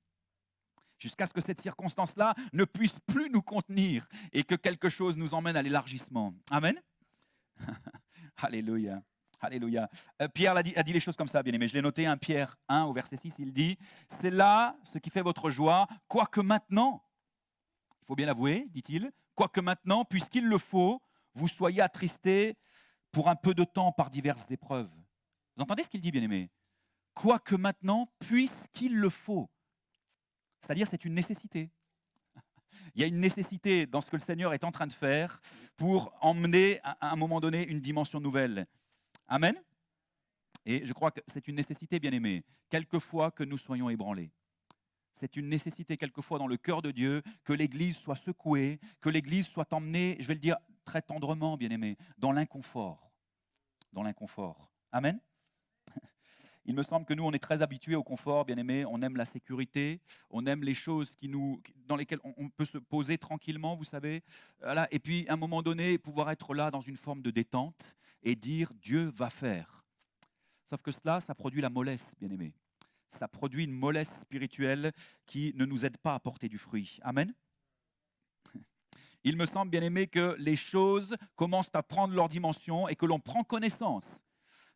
S5: Jusqu'à ce que cette circonstance-là ne puisse plus nous contenir et que quelque chose nous emmène à l'élargissement. Amen. Alléluia. Alléluia. Pierre a dit les choses comme ça, bien aimé. Je l'ai noté, 1 Pierre 1 au verset 6, il dit « C'est là ce qui fait votre joie, quoique maintenant, il faut bien l'avouer, dit-il, quoique maintenant, puisqu'il le faut, vous soyez attristés pour un peu de temps par diverses épreuves. » Vous entendez ce qu'il dit, bien aimé? Quoique maintenant, puisqu'il le faut. C'est-à-dire, c'est une nécessité. Il y a une nécessité dans ce que le Seigneur est en train de faire pour emmener à un moment donné une dimension nouvelle. Amen. Et je crois que c'est une nécessité, bien aimée, quelquefois que nous soyons ébranlés. C'est une nécessité quelquefois dans le cœur de Dieu que l'Église soit secouée, que l'Église soit emmenée, je vais le dire très tendrement, bien aimé, dans l'inconfort. Dans l'inconfort. Amen. Il me semble que nous, on est très habitués au confort, bien aimé. On aime la sécurité, on aime les choses dans lesquelles on peut se poser tranquillement, vous savez. Voilà. Et puis, à un moment donné, pouvoir être là dans une forme de détente et dire Dieu va faire. Sauf que cela, ça produit la mollesse, bien aimé. Ça produit une mollesse spirituelle qui ne nous aide pas à porter du fruit. Amen. Il me semble, bien aimé, que les choses commencent à prendre leur dimension et que l'on prend connaissance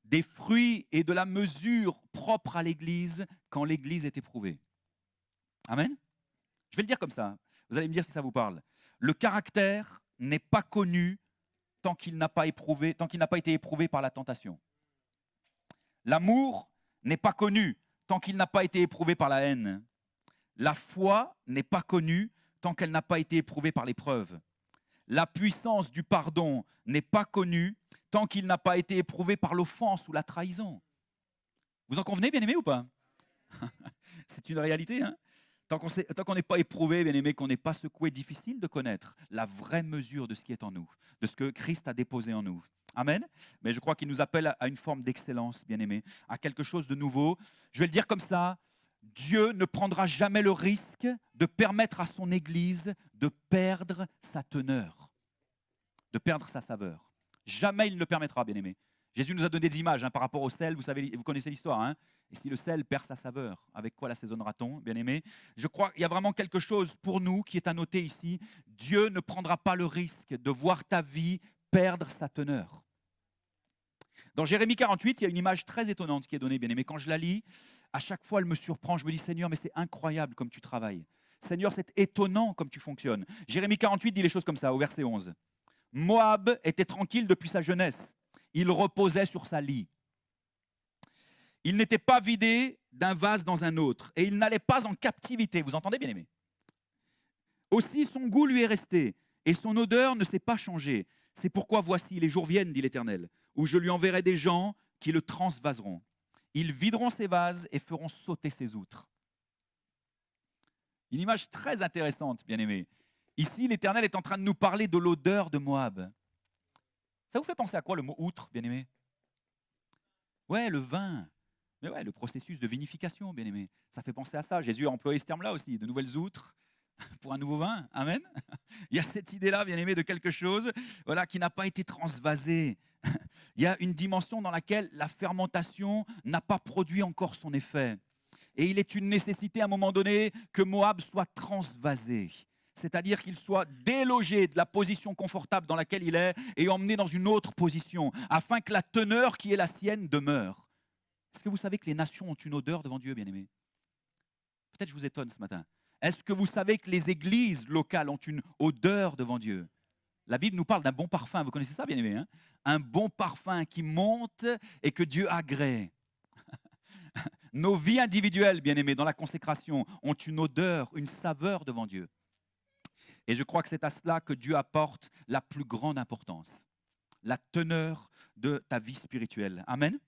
S5: des fruits et de la mesure propre à l'Église quand l'Église est éprouvée. Amen. Je vais le dire comme ça. Vous allez me dire si ça vous parle. Le caractère n'est pas connu tant qu'il n'a pas été éprouvé par la tentation. L'amour n'est pas connu tant qu'il n'a pas été éprouvé par la haine. La foi n'est pas connue tant qu'elle n'a pas été éprouvée par l'épreuve. La puissance du pardon n'est pas connue tant qu'il n'a pas été éprouvé par l'offense ou la trahison. Vous en convenez, bien-aimés, ou pas? C'est une réalité, hein? Tant qu'on n'est pas éprouvé, bien-aimé, qu'on n'est pas secoué, difficile de connaître la vraie mesure de ce qui est en nous, de ce que Christ a déposé en nous. Amen. Mais je crois qu'il nous appelle à une forme d'excellence, bien-aimé, à quelque chose de nouveau. Je vais le dire comme ça, Dieu ne prendra jamais le risque de permettre à son Église de perdre sa teneur, de perdre sa saveur. Jamais il ne le permettra, bien-aimé. Jésus nous a donné des images par rapport au sel, vous connaissez l'histoire. Hein? Et si le sel perd sa saveur, avec quoi l'assaisonnera-t-on, bien-aimé? Je crois qu'il y a vraiment quelque chose pour nous qui est à noter ici. Dieu ne prendra pas le risque de voir ta vie perdre sa teneur. Dans Jérémie 48, il y a une image très étonnante qui est donnée, bien-aimé. Quand je la lis, à chaque fois, elle me surprend. Je me dis, Seigneur, mais c'est incroyable comme tu travailles. Seigneur, c'est étonnant comme tu fonctionnes. Jérémie 48 dit les choses comme ça, au verset 11. Moab était tranquille depuis sa jeunesse. Il reposait sur sa lie. Il n'était pas vidé d'un vase dans un autre et il n'allait pas en captivité. Vous entendez, bien-aimé? Aussi, son goût lui est resté et son odeur ne s'est pas changée. C'est pourquoi voici, les jours viennent, dit l'Éternel, où je lui enverrai des gens qui le transvaseront. Ils videront ses vases et feront sauter ses outres. Une image très intéressante, bien-aimé. Ici, l'Éternel est en train de nous parler de l'odeur de Moab. Ça vous fait penser à quoi le mot outre, bien-aimé? Ouais, le vin. Mais ouais, le processus de vinification, bien aimé. Ça fait penser à ça. Jésus a employé ce terme-là aussi, de nouvelles outres pour un nouveau vin. Amen. Il y a cette idée-là, bien aimé, de quelque chose voilà, qui n'a pas été transvasé. Il y a une dimension dans laquelle la fermentation n'a pas produit encore son effet. Et il est une nécessité à un moment donné que Moab soit transvasé. C'est-à-dire qu'il soit délogé de la position confortable dans laquelle il est et emmené dans une autre position, afin que la teneur qui est la sienne demeure. Est-ce que vous savez que les nations ont une odeur devant Dieu, bien-aimés? Peut-être je vous étonne ce matin. Est-ce que vous savez que les églises locales ont une odeur devant Dieu? La Bible nous parle d'un bon parfum. Vous connaissez ça, bien-aimés, hein? Un bon parfum qui monte et que Dieu agrée. Nos vies individuelles, bien-aimés, dans la consécration, ont une odeur, une saveur devant Dieu. Et je crois que c'est à cela que Dieu apporte la plus grande importance, la teneur de ta vie spirituelle. Amen.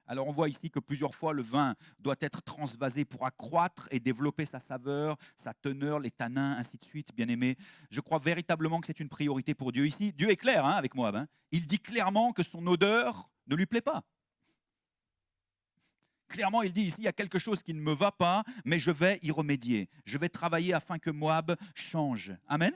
S5: Alors on voit ici que plusieurs fois le vin doit être transvasé pour accroître et développer sa saveur, sa teneur, les tanins, ainsi de suite, bien-aimés. Je crois véritablement que c'est une priorité pour Dieu ici. Dieu est clair avec Moab. Il dit clairement que son odeur ne lui plaît pas. Clairement, il dit ici, il y a quelque chose qui ne me va pas, mais je vais y remédier. Je vais travailler afin que Moab change. Amen.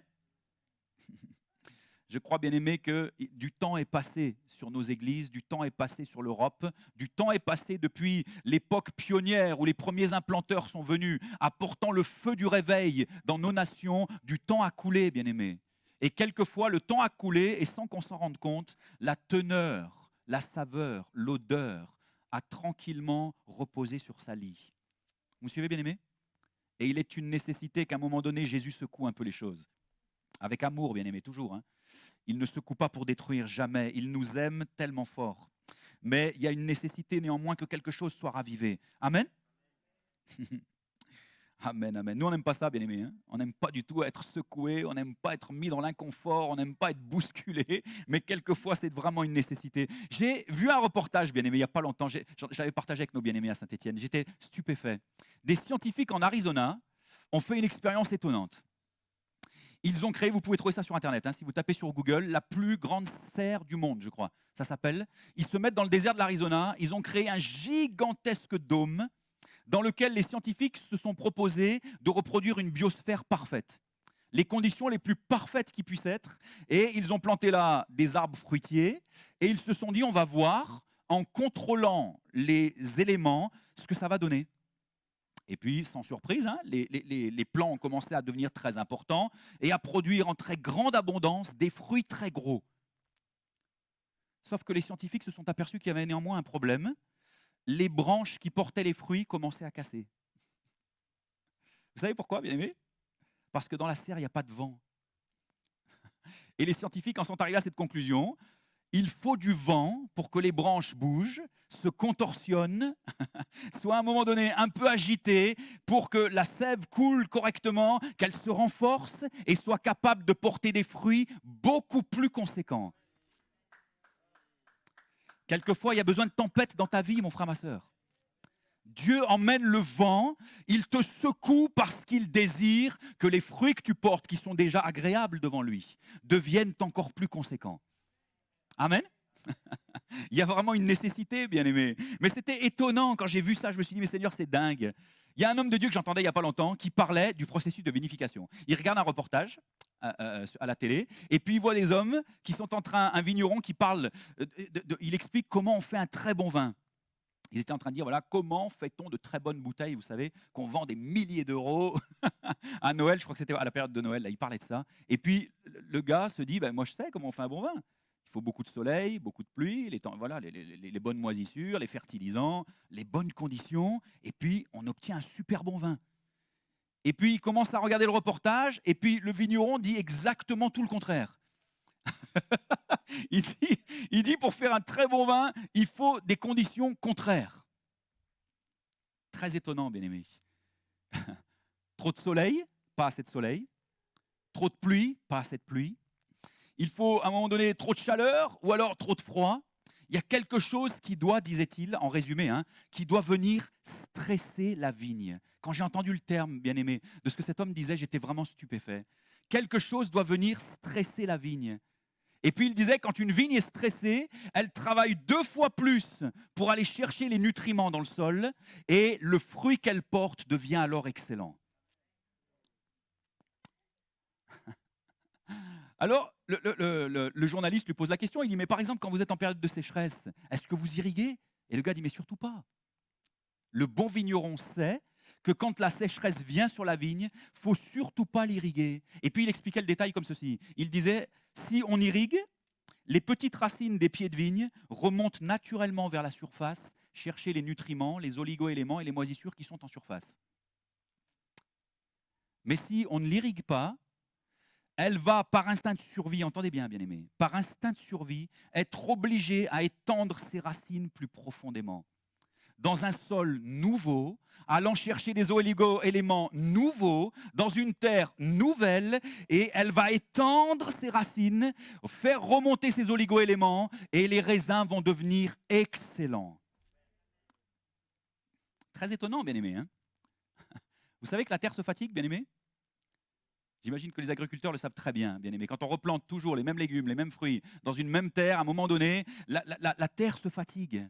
S5: Je crois, bien aimé, que du temps est passé sur nos églises, du temps est passé sur l'Europe, du temps est passé depuis l'époque pionnière où les premiers implanteurs sont venus, apportant le feu du réveil dans nos nations. Du temps a coulé, bien aimé. Et quelquefois, le temps a coulé et sans qu'on s'en rende compte, la teneur, la saveur, l'odeur a tranquillement reposé sur sa lie. Vous me suivez, bien aimé? Et il est une nécessité qu'à un moment donné, Jésus secoue un peu les choses. Avec amour, bien aimé, toujours. Il ne secoue pas pour détruire, jamais. Il nous aime tellement fort. Mais il y a une nécessité néanmoins que quelque chose soit ravivé. Amen. Amen, amen. Nous, on n'aime pas ça, bien aimé. On n'aime pas du tout être secoué, on n'aime pas être mis dans l'inconfort, on n'aime pas être bousculé, mais quelquefois, c'est vraiment une nécessité. J'ai vu un reportage, bien aimé, il n'y a pas longtemps, j'avais partagé avec nos bien-aimés à Saint-Étienne, j'étais stupéfait. Des scientifiques en Arizona ont fait une expérience étonnante. Ils ont créé, vous pouvez trouver ça sur Internet, si vous tapez sur Google, la plus grande serre du monde, je crois, ça s'appelle. Ils se mettent dans le désert de l'Arizona, ils ont créé un gigantesque dôme dans lequel les scientifiques se sont proposés de reproduire une biosphère parfaite, les conditions les plus parfaites qui puissent être, et ils ont planté là des arbres fruitiers, et ils se sont dit, on va voir, en contrôlant les éléments, ce que ça va donner. Et puis, sans surprise, les plants ont commencé à devenir très importants et à produire en très grande abondance des fruits très gros. Sauf que les scientifiques se sont aperçus qu'il y avait néanmoins un problème. Les branches qui portaient les fruits commençaient à casser. Vous savez pourquoi, bien aimé? Parce que dans la serre, il n'y a pas de vent. Et les scientifiques en sont arrivés à cette conclusion. Il faut du vent pour que les branches bougent, se contorsionnent, soient à un moment donné un peu agitées, pour que la sève coule correctement, qu'elle se renforce et soit capable de porter des fruits beaucoup plus conséquents. Quelquefois, il y a besoin de tempêtes dans ta vie, mon frère, ma sœur. Dieu emmène le vent, il te secoue parce qu'il désire que les fruits que tu portes, qui sont déjà agréables devant lui, deviennent encore plus conséquents. Amen. Il y a vraiment une nécessité, bien aimé. Mais c'était étonnant quand j'ai vu ça, je me suis dit, mais Seigneur, c'est dingue. Il y a un homme de Dieu que j'entendais il n'y a pas longtemps qui parlait du processus de vinification. Il regarde un reportage à la télé et puis il voit des hommes qui sont en train, un vigneron qui parle, il explique comment on fait un très bon vin. Ils étaient en train de dire, voilà, comment fait-on de très bonnes bouteilles, vous savez, qu'on vend des milliers d'euros à Noël, je crois que c'était à la période de Noël, là, il parlait de ça. Et puis le gars se dit, ben, moi je sais comment on fait un bon vin. Il faut beaucoup de soleil, beaucoup de pluie, les bonnes moisissures, les fertilisants, les bonnes conditions, et puis on obtient un super bon vin. Et puis il commence à regarder le reportage, et puis le vigneron dit exactement tout le contraire. il dit pour faire un très bon vin, il faut des conditions contraires. Très étonnant, bien aimé. Trop de soleil, pas assez de soleil. Trop de pluie, pas assez de pluie. Il faut à un moment donné trop de chaleur ou alors trop de froid. Il y a quelque chose qui doit, disait-il, en résumé, qui doit venir stresser la vigne. Quand j'ai entendu le terme, bien aimé, de ce que cet homme disait, j'étais vraiment stupéfait. Quelque chose doit venir stresser la vigne. Et puis il disait, quand une vigne est stressée, elle travaille 2 fois plus pour aller chercher les nutriments dans le sol et le fruit qu'elle porte devient alors excellent. Alors, le journaliste lui pose la question, il dit, mais par exemple, quand vous êtes en période de sécheresse, est-ce que vous irriguez? Et le gars dit, mais surtout pas. Le bon vigneron sait que quand la sécheresse vient sur la vigne, il ne faut surtout pas l'irriguer. Et puis il expliquait le détail comme ceci. Il disait, si on irrigue, les petites racines des pieds de vigne remontent naturellement vers la surface, chercher les nutriments, les oligo-éléments et les moisissures qui sont en surface. Mais si on ne l'irrigue pas, elle va, par instinct de survie, entendez bien, bien-aimés, par instinct de survie, être obligée à étendre ses racines plus profondément. Dans un sol nouveau, allant chercher des oligo-éléments nouveaux, dans une terre nouvelle, et elle va étendre ses racines, faire remonter ses oligo-éléments, et les raisins vont devenir excellents. Très étonnant, bien-aimés. Hein? Vous savez que la terre se fatigue, bien-aimés? J'imagine que les agriculteurs le savent très bien, bien aimé. Quand on replante toujours les mêmes légumes, les mêmes fruits, dans une même terre, à un moment donné, la terre se fatigue.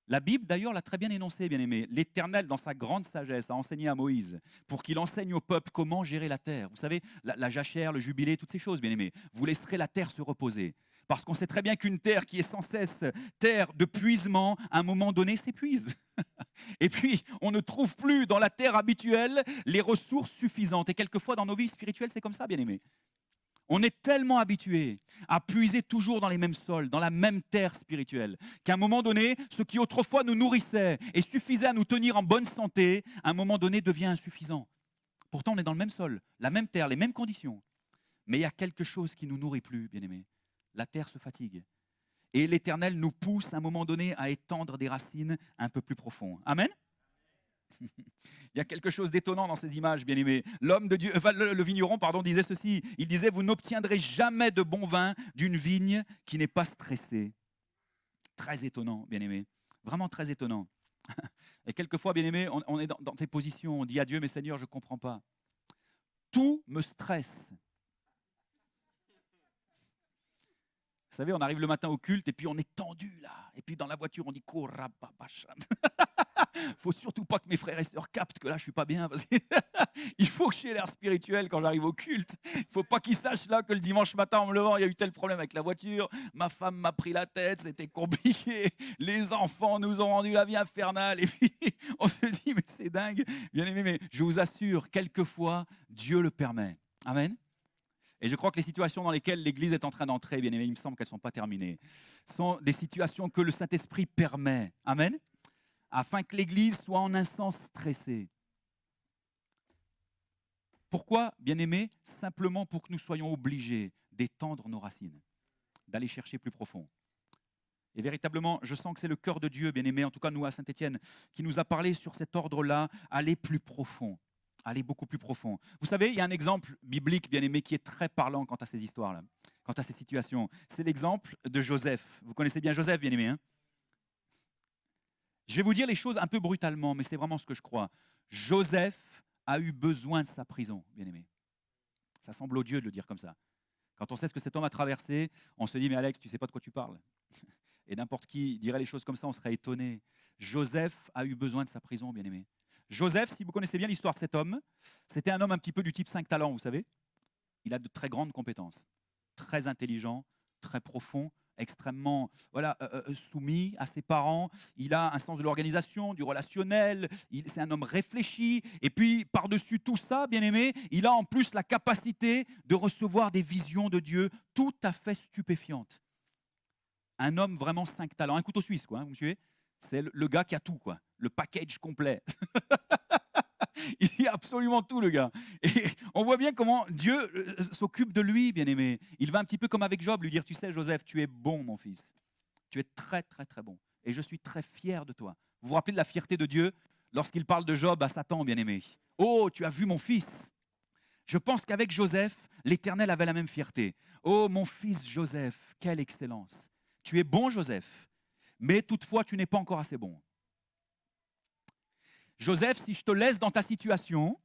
S5: La Bible, d'ailleurs, l'a très bien énoncé, bien aimé. L'Éternel, dans sa grande sagesse, a enseigné à Moïse pour qu'il enseigne au peuple comment gérer la terre. Vous savez, la jachère, le jubilé, toutes ces choses, bien aimé. Vous laisserez la terre se reposer. Parce qu'on sait très bien qu'une terre qui est sans cesse terre de puisement, à un moment donné, s'épuise. Et puis, on ne trouve plus dans la terre habituelle les ressources suffisantes. Et quelquefois, dans nos vies spirituelles, c'est comme ça, bien aimé. On est tellement habitué à puiser toujours dans les mêmes sols, dans la même terre spirituelle, qu'à un moment donné, ce qui autrefois nous nourrissait et suffisait à nous tenir en bonne santé, à un moment donné devient insuffisant. Pourtant, on est dans le même sol, la même terre, les mêmes conditions. Mais il y a quelque chose qui ne nous nourrit plus, bien-aimés. La terre se fatigue. Et l'Éternel nous pousse à un moment donné à étendre des racines un peu plus profondes. Amen. Il y a quelque chose d'étonnant dans ces images, bien-aimés. L'homme de Dieu, le vigneron, disait ceci. Il disait, vous n'obtiendrez jamais de bon vin d'une vigne qui n'est pas stressée. Très étonnant, bien-aimés. Vraiment très étonnant. Et quelquefois, bien-aimés, on est dans ces positions. On dit à Dieu, mais Seigneur, je ne comprends pas. Tout me stresse. Vous savez, on arrive le matin au culte et puis on est tendu là. Et puis dans la voiture, on dit Korababachan. Faut surtout pas que mes frères et sœurs captent que là, je suis pas bien. Parce il faut que j'ai l'air spirituel quand j'arrive au culte. Il faut pas qu'ils sachent là que le dimanche matin, en me levant, il y a eu tel problème avec la voiture. Ma femme m'a pris la tête, c'était compliqué. Les enfants nous ont rendu la vie infernale. Et puis, on se dit, mais c'est dingue. Bien aimé, mais je vous assure, quelquefois, Dieu le permet. Amen. Et je crois que les situations dans lesquelles l'Église est en train d'entrer, bien aimé, il me semble qu'elles ne sont pas terminées, sont des situations que le Saint-Esprit permet. Amen. Afin que l'Église soit en un sens stressée. Pourquoi, bien aimé? Simplement pour que nous soyons obligés d'étendre nos racines, d'aller chercher plus profond. Et véritablement, je sens que c'est le cœur de Dieu, bien aimé, en tout cas nous à Saint-Étienne, qui nous a parlé sur cet ordre-là, aller plus profond. Aller beaucoup plus profond. Vous savez, il y a un exemple biblique, bien aimé, qui est très parlant quant à ces histoires-là, quant à ces situations. C'est l'exemple de Joseph. Vous connaissez bien Joseph, bien aimé, hein? Je vais vous dire les choses un peu brutalement, mais c'est vraiment ce que je crois. Joseph a eu besoin de sa prison, bien aimé. Ça semble odieux de le dire comme ça. Quand on sait ce que cet homme a traversé, on se dit, mais Alex, tu ne sais pas de quoi tu parles. Et n'importe qui dirait les choses comme ça, on serait étonné. Joseph a eu besoin de sa prison, bien aimé. Joseph, si vous connaissez bien l'histoire de cet homme, c'était un homme un petit peu du type 5 talents, vous savez. Il a de très grandes compétences, très intelligent, très profond, extrêmement soumis à ses parents. Il a un sens de l'organisation, du relationnel, c'est un homme réfléchi. Et puis, par-dessus tout ça, bien aimé, il a en plus la capacité de recevoir des visions de Dieu tout à fait stupéfiantes. Un homme vraiment 5 talents, un couteau suisse, quoi, vous me suivez? C'est le gars qui a tout, quoi, le package complet. Il y a absolument tout, le gars. Et on voit bien comment Dieu s'occupe de lui, bien-aimé. Il va un petit peu comme avec Job, lui dire, tu sais, Joseph, tu es bon, mon fils. Tu es très, très, très bon. Et je suis très fier de toi. Vous vous rappelez de la fierté de Dieu lorsqu'il parle de Job à Satan, bien-aimé? Oh, tu as vu mon fils. Je pense qu'avec Joseph, l'Éternel avait la même fierté. Oh, mon fils Joseph, quelle excellence. Tu es bon, Joseph, mais toutefois, tu n'es pas encore assez bon. Joseph, si je te laisse dans ta situation,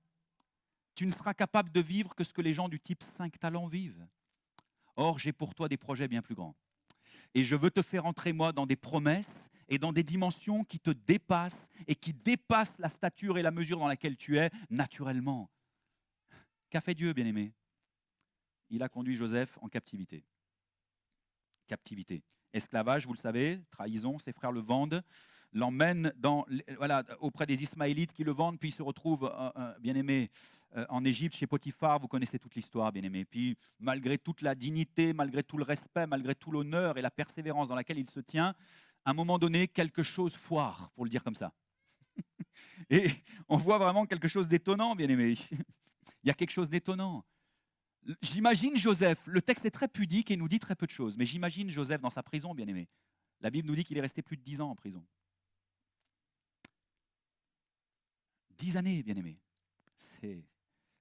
S5: tu ne seras capable de vivre que ce que les gens du type 5 talents vivent. Or, j'ai pour toi des projets bien plus grands. Et je veux te faire entrer, moi, dans des promesses et dans des dimensions qui te dépassent et qui dépassent la stature et la mesure dans laquelle tu es naturellement. Qu'a fait Dieu, bien-aimé? Il a conduit Joseph en captivité. Captivité. Esclavage, vous le savez, trahison, ses frères le vendent, l'emmènent auprès des Ismaélites qui le vendent, puis il se retrouve, bien-aimé, en Égypte, chez Potiphar. Vous connaissez toute l'histoire, bien-aimé. Puis, malgré toute la dignité, malgré tout le respect, malgré tout l'honneur et la persévérance dans laquelle il se tient, à un moment donné, quelque chose foire, pour le dire comme ça. Et on voit vraiment quelque chose d'étonnant, bien-aimé. Il y a quelque chose d'étonnant. J'imagine Joseph, le texte est très pudique et nous dit très peu de choses, mais j'imagine Joseph dans sa prison, bien-aimé. La Bible nous dit qu'il est resté plus de 10 ans en prison. 10 années, bien-aimé.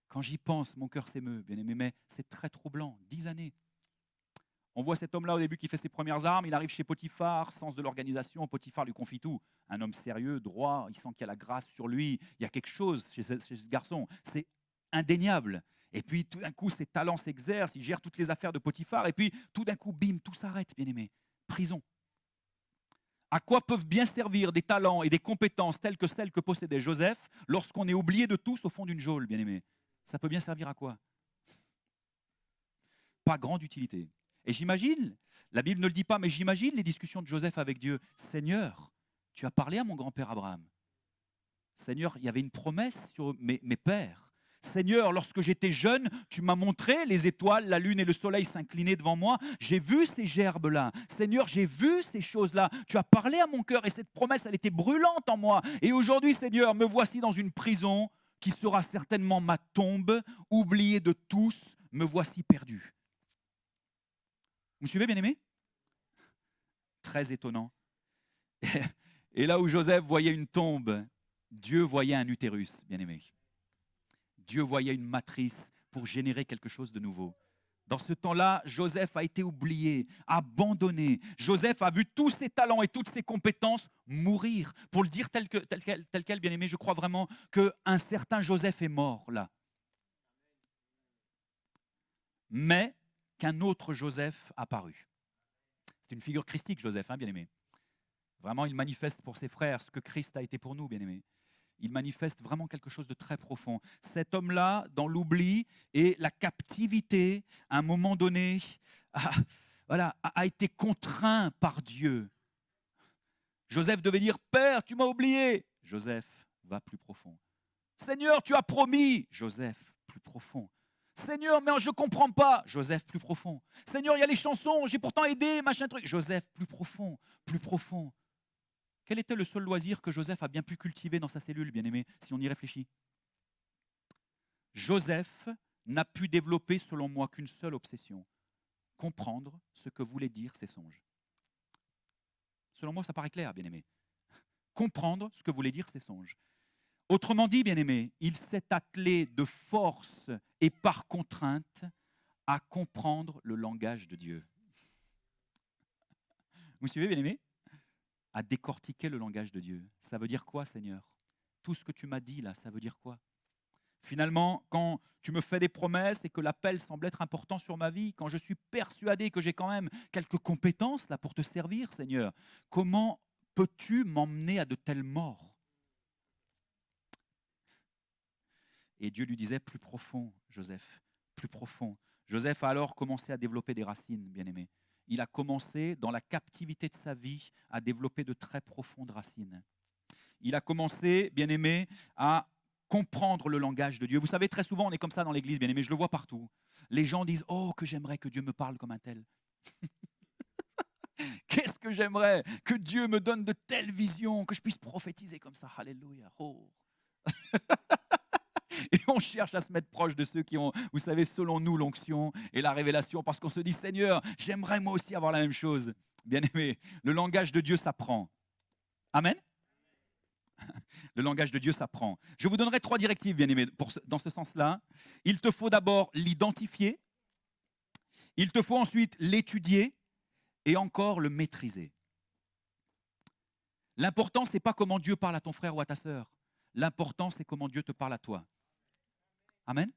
S5: Quand j'y pense, mon cœur s'émeut, bien-aimé, mais c'est très troublant. 10 années. On voit cet homme-là au début qui fait ses premières armes, il arrive chez Potiphar, sens de l'organisation, Potiphar lui confie tout. Un homme sérieux, droit, il sent qu'il y a la grâce sur lui, il y a quelque chose chez ce garçon, c'est indéniable. Et puis tout d'un coup, ses talents s'exercent, il gère toutes les affaires de Potiphar, et puis tout d'un coup, bim, tout s'arrête, bien-aimé. Prison. À quoi peuvent bien servir des talents et des compétences telles que celles que possédait Joseph lorsqu'on est oublié de tous au fond d'une geôle, bien-aimé? Ça peut bien servir à quoi? Pas grande utilité. Et j'imagine, la Bible ne le dit pas, mais j'imagine les discussions de Joseph avec Dieu. Seigneur, tu as parlé à mon grand-père Abraham. Seigneur, il y avait une promesse sur mes pères. Seigneur, lorsque j'étais jeune, tu m'as montré les étoiles, la lune et le soleil s'incliner devant moi. J'ai vu ces gerbes-là. Seigneur, j'ai vu ces choses-là. Tu as parlé à mon cœur et cette promesse, elle était brûlante en moi. Et aujourd'hui, Seigneur, me voici dans une prison qui sera certainement ma tombe, oubliée de tous, me voici perdu. Vous me suivez, bien-aimé? Très étonnant. Et là où Joseph voyait une tombe, Dieu voyait un utérus, bien-aimé. Dieu voyait une matrice pour générer quelque chose de nouveau. Dans ce temps-là, Joseph a été oublié, abandonné. Joseph a vu tous ses talents et toutes ses compétences mourir. Pour le dire tel quel, bien-aimé, je crois vraiment qu'un certain Joseph est mort là. Mais qu'un autre Joseph apparut. C'est une figure christique, Joseph, hein, bien-aimé. Vraiment, il manifeste pour ses frères ce que Christ a été pour nous, bien-aimé. Il manifeste vraiment quelque chose de très profond. Cet homme-là, dans l'oubli et la captivité, à un moment donné, a été contraint par Dieu. Joseph devait dire, « Père, tu m'as oublié !» Joseph va plus profond. « Seigneur, tu as promis !» Joseph, plus profond. Seigneur, mais je ne comprends pas. Joseph, plus profond. Seigneur, il y a les chansons, j'ai pourtant aidé, machin truc. Joseph, plus profond, plus profond. Quel était le seul loisir que Joseph a bien pu cultiver dans sa cellule, bien-aimé, si on y réfléchit? Joseph n'a pu développer, selon moi, qu'une seule obsession, comprendre ce que voulaient dire ces songes. Selon moi, ça paraît clair, bien-aimé. Comprendre ce que voulaient dire ces songes. Autrement dit, bien-aimé, il s'est attelé de force et par contrainte à comprendre le langage de Dieu. Vous suivez, bien-aimé? À décortiquer le langage de Dieu. Ça veut dire quoi, Seigneur? Tout ce que tu m'as dit là, ça veut dire quoi? Finalement, quand tu me fais des promesses et que l'appel semble être important sur ma vie, quand je suis persuadé que j'ai quand même quelques compétences là pour te servir, Seigneur, comment peux-tu m'emmener à de telles morts? Et Dieu lui disait, plus profond, Joseph, plus profond. Joseph a alors commencé à développer des racines, bien-aimé. Il a commencé, dans la captivité de sa vie, à développer de très profondes racines. Il a commencé, bien-aimé, à comprendre le langage de Dieu. Vous savez, très souvent, on est comme ça dans l'église, bien-aimé, je le vois partout. Les gens disent, oh, que j'aimerais que Dieu me parle comme un tel. Qu'est-ce que j'aimerais que Dieu me donne de telles visions, que je puisse prophétiser comme ça. Alléluia. Oh. Et on cherche à se mettre proche de ceux qui ont, vous savez, selon nous, l'onction et la révélation, parce qu'on se dit, Seigneur, j'aimerais moi aussi avoir la même chose. Bien-aimé, le langage de Dieu s'apprend. Amen. Le langage de Dieu s'apprend. Je vous donnerai 3 directives, bien-aimé, dans ce sens-là. Il te faut d'abord l'identifier, il te faut ensuite l'étudier et encore le maîtriser. L'important, ce n'est pas comment Dieu parle à ton frère ou à ta sœur. L'important, c'est comment Dieu te parle à toi. Amen.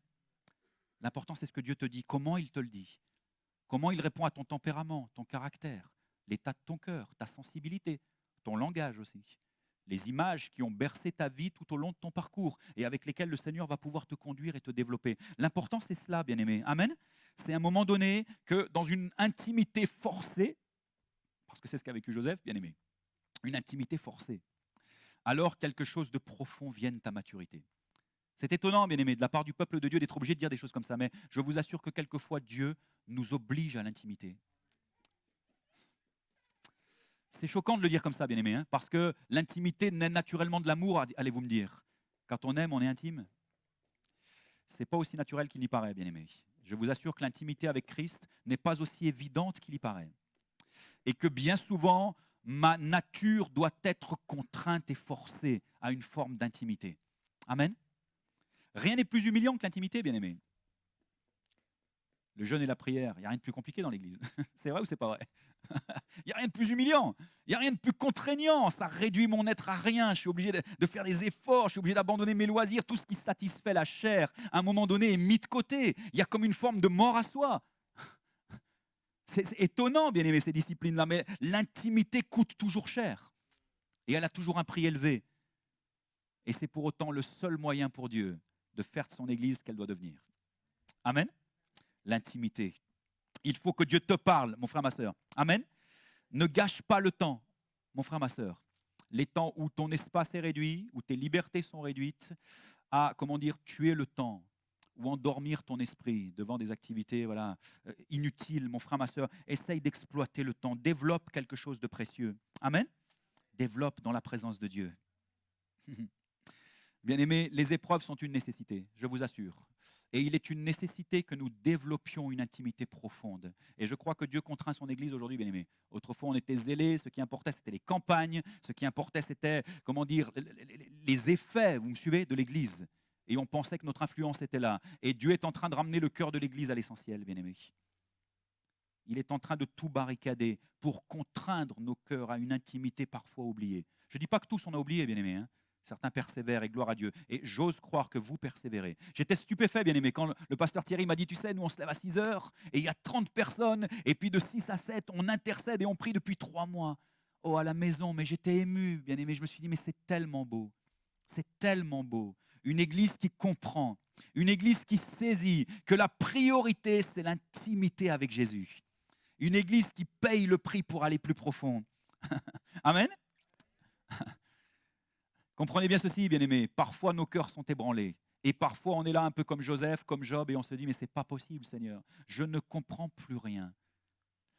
S5: L'important, c'est ce que Dieu te dit, comment il te le dit. Comment il répond à ton tempérament, ton caractère, l'état de ton cœur, ta sensibilité, ton langage aussi. Les images qui ont bercé ta vie tout au long de ton parcours et avec lesquelles le Seigneur va pouvoir te conduire et te développer. L'important, c'est cela, bien-aimé. Amen. C'est à un moment donné que dans une intimité forcée, parce que c'est ce qu'a vécu Joseph, bien-aimé, une intimité forcée, alors quelque chose de profond vienne ta maturité. C'est étonnant, bien-aimé, de la part du peuple de Dieu d'être obligé de dire des choses comme ça, mais je vous assure que quelquefois Dieu nous oblige à l'intimité. C'est choquant de le dire comme ça, bien-aimé, hein, parce que l'intimité naît naturellement de l'amour, allez-vous me dire. Quand on aime, on est intime. Ce n'est pas aussi naturel qu'il n'y paraît, bien-aimé. Je vous assure que l'intimité avec Christ n'est pas aussi évidente qu'il y paraît. Et que bien souvent, ma nature doit être contrainte et forcée à une forme d'intimité. Amen. Rien n'est plus humiliant que l'intimité, bien-aimé. Le jeûne et la prière, il n'y a rien de plus compliqué dans l'Église. C'est vrai ou c'est pas vrai? Il n'y a rien de plus humiliant, il n'y a rien de plus contraignant. Ça réduit mon être à rien. Je suis obligé de faire des efforts, je suis obligé d'abandonner mes loisirs. Tout ce qui satisfait la chair, à un moment donné, est mis de côté. Il y a comme une forme de mort à soi. C'est étonnant, bien aimé, ces disciplines-là, mais l'intimité coûte toujours cher. Et elle a toujours un prix élevé. Et c'est pour autant le seul moyen pour Dieu de faire de son Église ce qu'elle doit devenir. Amen. L'intimité. Il faut que Dieu te parle, mon frère, ma sœur. Amen. Ne gâche pas le temps, mon frère, ma sœur. Les temps où ton espace est réduit, où tes libertés sont réduites, à, tuer le temps ou endormir ton esprit devant des activités inutiles, mon frère, ma sœur. Essaye d'exploiter le temps. Développe quelque chose de précieux. Amen. Développe dans la présence de Dieu. Bien-aimés, les épreuves sont une nécessité, je vous assure. Et il est une nécessité que nous développions une intimité profonde. Et je crois que Dieu contraint son Église aujourd'hui, bien-aimés. Autrefois, on était zélés, ce qui importait, c'était les campagnes, ce qui importait, c'était, les effets, vous me suivez, de l'Église. Et on pensait que notre influence était là. Et Dieu est en train de ramener le cœur de l'Église à l'essentiel, bien-aimés. Il est en train de tout barricader pour contraindre nos cœurs à une intimité parfois oubliée. Je ne dis pas que tous on a oublié, bien-aimés, hein. Certains persévèrent et gloire à Dieu. Et j'ose croire que vous persévérez. J'étais stupéfait, bien aimé, quand le pasteur Thierry m'a dit, tu sais, nous on se lève à 6 heures et il y a 30 personnes. Et puis de 6 à 7, on intercède et on prie depuis 3 mois. Oh, à la maison, mais j'étais ému, bien aimé. Je me suis dit, mais c'est tellement beau. C'est tellement beau. Une église qui comprend, une église qui saisit que la priorité, c'est l'intimité avec Jésus. Une église qui paye le prix pour aller plus profond. Amen. Comprenez bien ceci, bien-aimés, parfois nos cœurs sont ébranlés. Et parfois on est là un peu comme Joseph, comme Job, et on se dit, mais ce n'est pas possible, Seigneur. Je ne comprends plus rien.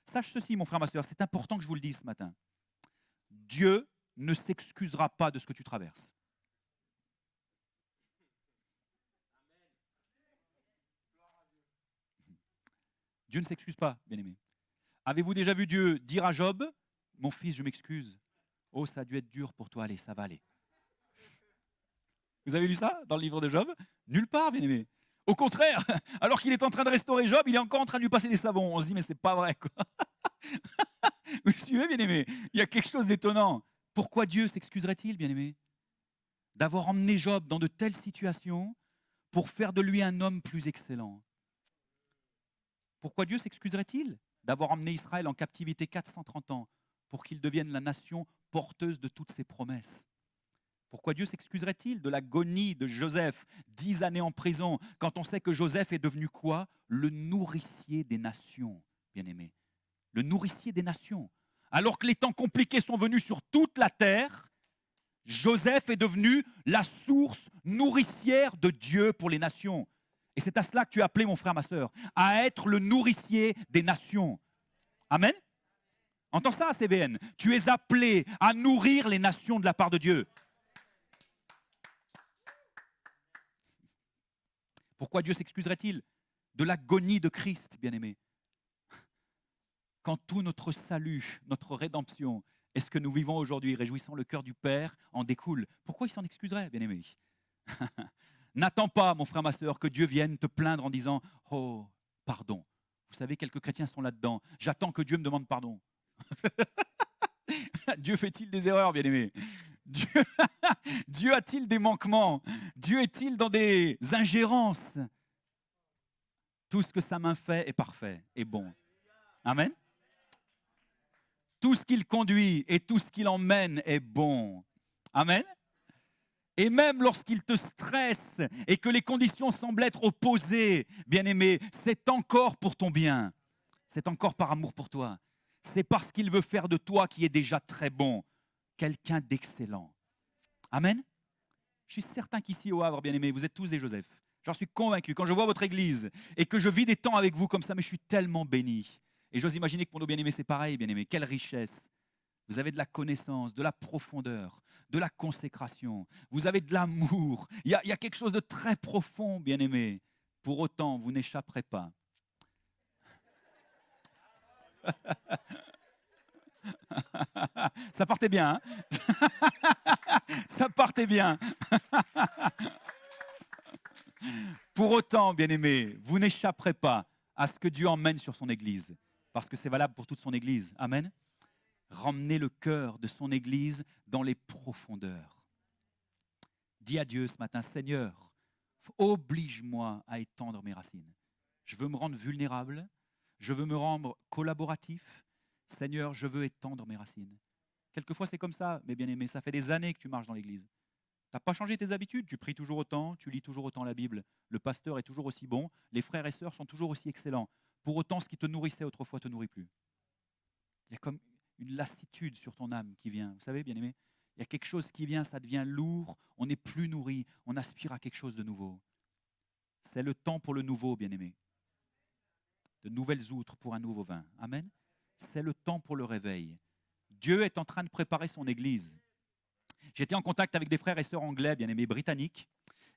S5: Sache ceci, mon frère, ma soeur, c'est important que je vous le dise ce matin. Dieu ne s'excusera pas de ce que tu traverses. Dieu ne s'excuse pas, bien-aimé. Avez-vous déjà vu Dieu dire à Job, mon fils, je m'excuse. Oh, ça a dû être dur pour toi, allez, ça va aller. Vous avez lu ça dans le livre de Job? Nulle part, bien-aimé. Au contraire, alors qu'il est en train de restaurer Job, il est encore en train de lui passer des savons. On se dit, mais c'est pas vrai, quoi. Vous suivez, bien-aimé? Il y a quelque chose d'étonnant. Pourquoi Dieu s'excuserait-il, bien-aimé, d'avoir emmené Job dans de telles situations pour faire de lui un homme plus excellent? Pourquoi Dieu s'excuserait-il d'avoir emmené Israël en captivité 430 ans pour qu'il devienne la nation porteuse de toutes ses promesses? Pourquoi Dieu s'excuserait-il de l'agonie de Joseph, 10 années en prison, quand on sait que Joseph est devenu quoi? Le nourricier des nations, bien-aimé. Le nourricier des nations. Alors que les temps compliqués sont venus sur toute la terre, Joseph est devenu la source nourricière de Dieu pour les nations. Et c'est à cela que tu es appelé, mon frère, ma sœur, à être le nourricier des nations. Amen. Entends ça, CBN. Tu es appelé à nourrir les nations de la part de Dieu. Pourquoi Dieu s'excuserait-il de l'agonie de Christ, bien-aimé? Quand tout notre salut, notre rédemption, est ce que nous vivons aujourd'hui, réjouissant le cœur du Père, en découle. Pourquoi il s'en excuserait, bien-aimé? N'attends pas, mon frère, ma sœur, que Dieu vienne te plaindre en disant « Oh, pardon ». Vous savez, quelques chrétiens sont là-dedans. J'attends que Dieu me demande pardon. Dieu fait-il des erreurs, bien-aimé? Dieu a-t-il des manquements? Dieu est-il dans des ingérences? Tout ce que sa main fait est parfait, est bon. Amen. Tout ce qu'il conduit et tout ce qu'il emmène est bon. Amen. Et même lorsqu'il te stresse et que les conditions semblent être opposées, bien-aimé, c'est encore pour ton bien. C'est encore par amour pour toi. C'est parce qu'il veut faire de toi qui est déjà très bon, quelqu'un d'excellent. Amen. Je suis certain qu'ici au Havre, bien-aimé, vous êtes tous des Joseph. J'en suis convaincu. Quand je vois votre église et que je vis des temps avec vous comme ça, mais je suis tellement béni. Et j'ose imaginer que pour nos bien-aimés, c'est pareil, bien-aimés. Quelle richesse. Vous avez de la connaissance, de la profondeur, de la consécration. Vous avez de l'amour. Il y a quelque chose de très profond, bien-aimés. Pour autant, vous n'échapperez pas. Ça partait bien, hein? Ça partait bien. Pour autant, bien-aimés, vous n'échapperez pas à ce que Dieu emmène sur son Église, parce que c'est valable pour toute son Église. Amen. Ramenez le cœur de son Église dans les profondeurs. Dis à Dieu ce matin, Seigneur, oblige-moi à étendre mes racines. Je veux me rendre vulnérable, je veux me rendre collaboratif. Seigneur, je veux étendre mes racines. Quelquefois, c'est comme ça, mes bien-aimés, ça fait des années que tu marches dans l'Église. Tu n'as pas changé tes habitudes, tu pries toujours autant, tu lis toujours autant la Bible, le pasteur est toujours aussi bon, les frères et sœurs sont toujours aussi excellents. Pour autant, ce qui te nourrissait autrefois ne te nourrit plus. Il y a comme une lassitude sur ton âme qui vient. Vous savez, bien-aimés, il y a quelque chose qui vient, ça devient lourd, on n'est plus nourri, on aspire à quelque chose de nouveau. C'est le temps pour le nouveau, bien-aimés. De nouvelles outres pour un nouveau vin. Amen. C'est le temps pour le réveil. Dieu est en train de préparer son Église. J'étais en contact avec des frères et sœurs anglais, bien-aimés, britanniques,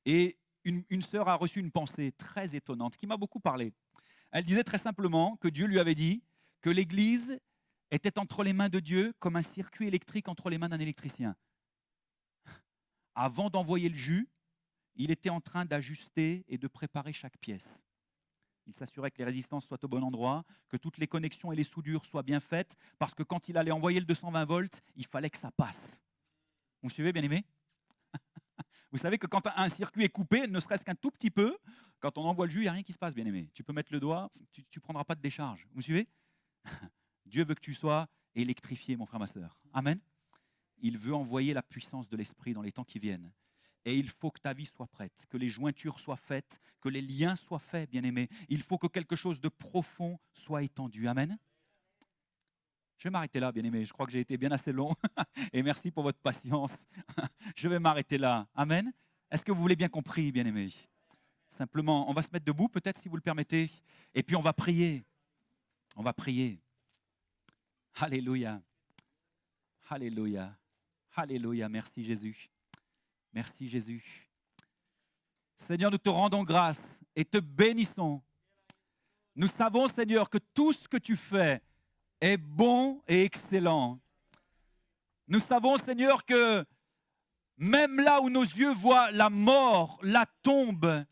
S5: et une sœur a reçu une pensée très étonnante qui m'a beaucoup parlé. Elle disait très simplement que Dieu lui avait dit que l'Église était entre les mains de Dieu comme un circuit électrique entre les mains d'un électricien. Avant d'envoyer le jus, il était en train d'ajuster et de préparer chaque pièce. Il s'assurait que les résistances soient au bon endroit, que toutes les connexions et les soudures soient bien faites, parce que quand il allait envoyer le 220 volts, il fallait que ça passe. Vous me suivez, bien-aimés? Vous savez que quand un circuit est coupé, ne serait-ce qu'un tout petit peu, quand on envoie le jus, il n'y a rien qui se passe, bien-aimé. Tu peux mettre le doigt, tu ne prendras pas de décharge. Vous me suivez? Dieu veut que tu sois électrifié, mon frère, ma sœur. Amen. Il veut envoyer la puissance de l'Esprit dans les temps qui viennent. Et il faut que ta vie soit prête, que les jointures soient faites, que les liens soient faits, bien-aimés. Il faut que quelque chose de profond soit étendu. Amen. Je vais m'arrêter là, bien-aimés. Je crois que j'ai été bien assez long. Et merci pour votre patience. Je vais m'arrêter là. Amen. Est-ce que vous voulez bien compris, bien-aimés? Simplement, on va se mettre debout, peut-être, si vous le permettez. Et puis, on va prier. On va prier. Alléluia. Alléluia. Alléluia. Merci, Jésus. Merci Jésus. Seigneur, nous te rendons grâce et te bénissons. Nous savons, Seigneur, que tout ce que tu fais est bon et excellent. Nous savons, Seigneur, que même là où nos yeux voient la mort, la tombe,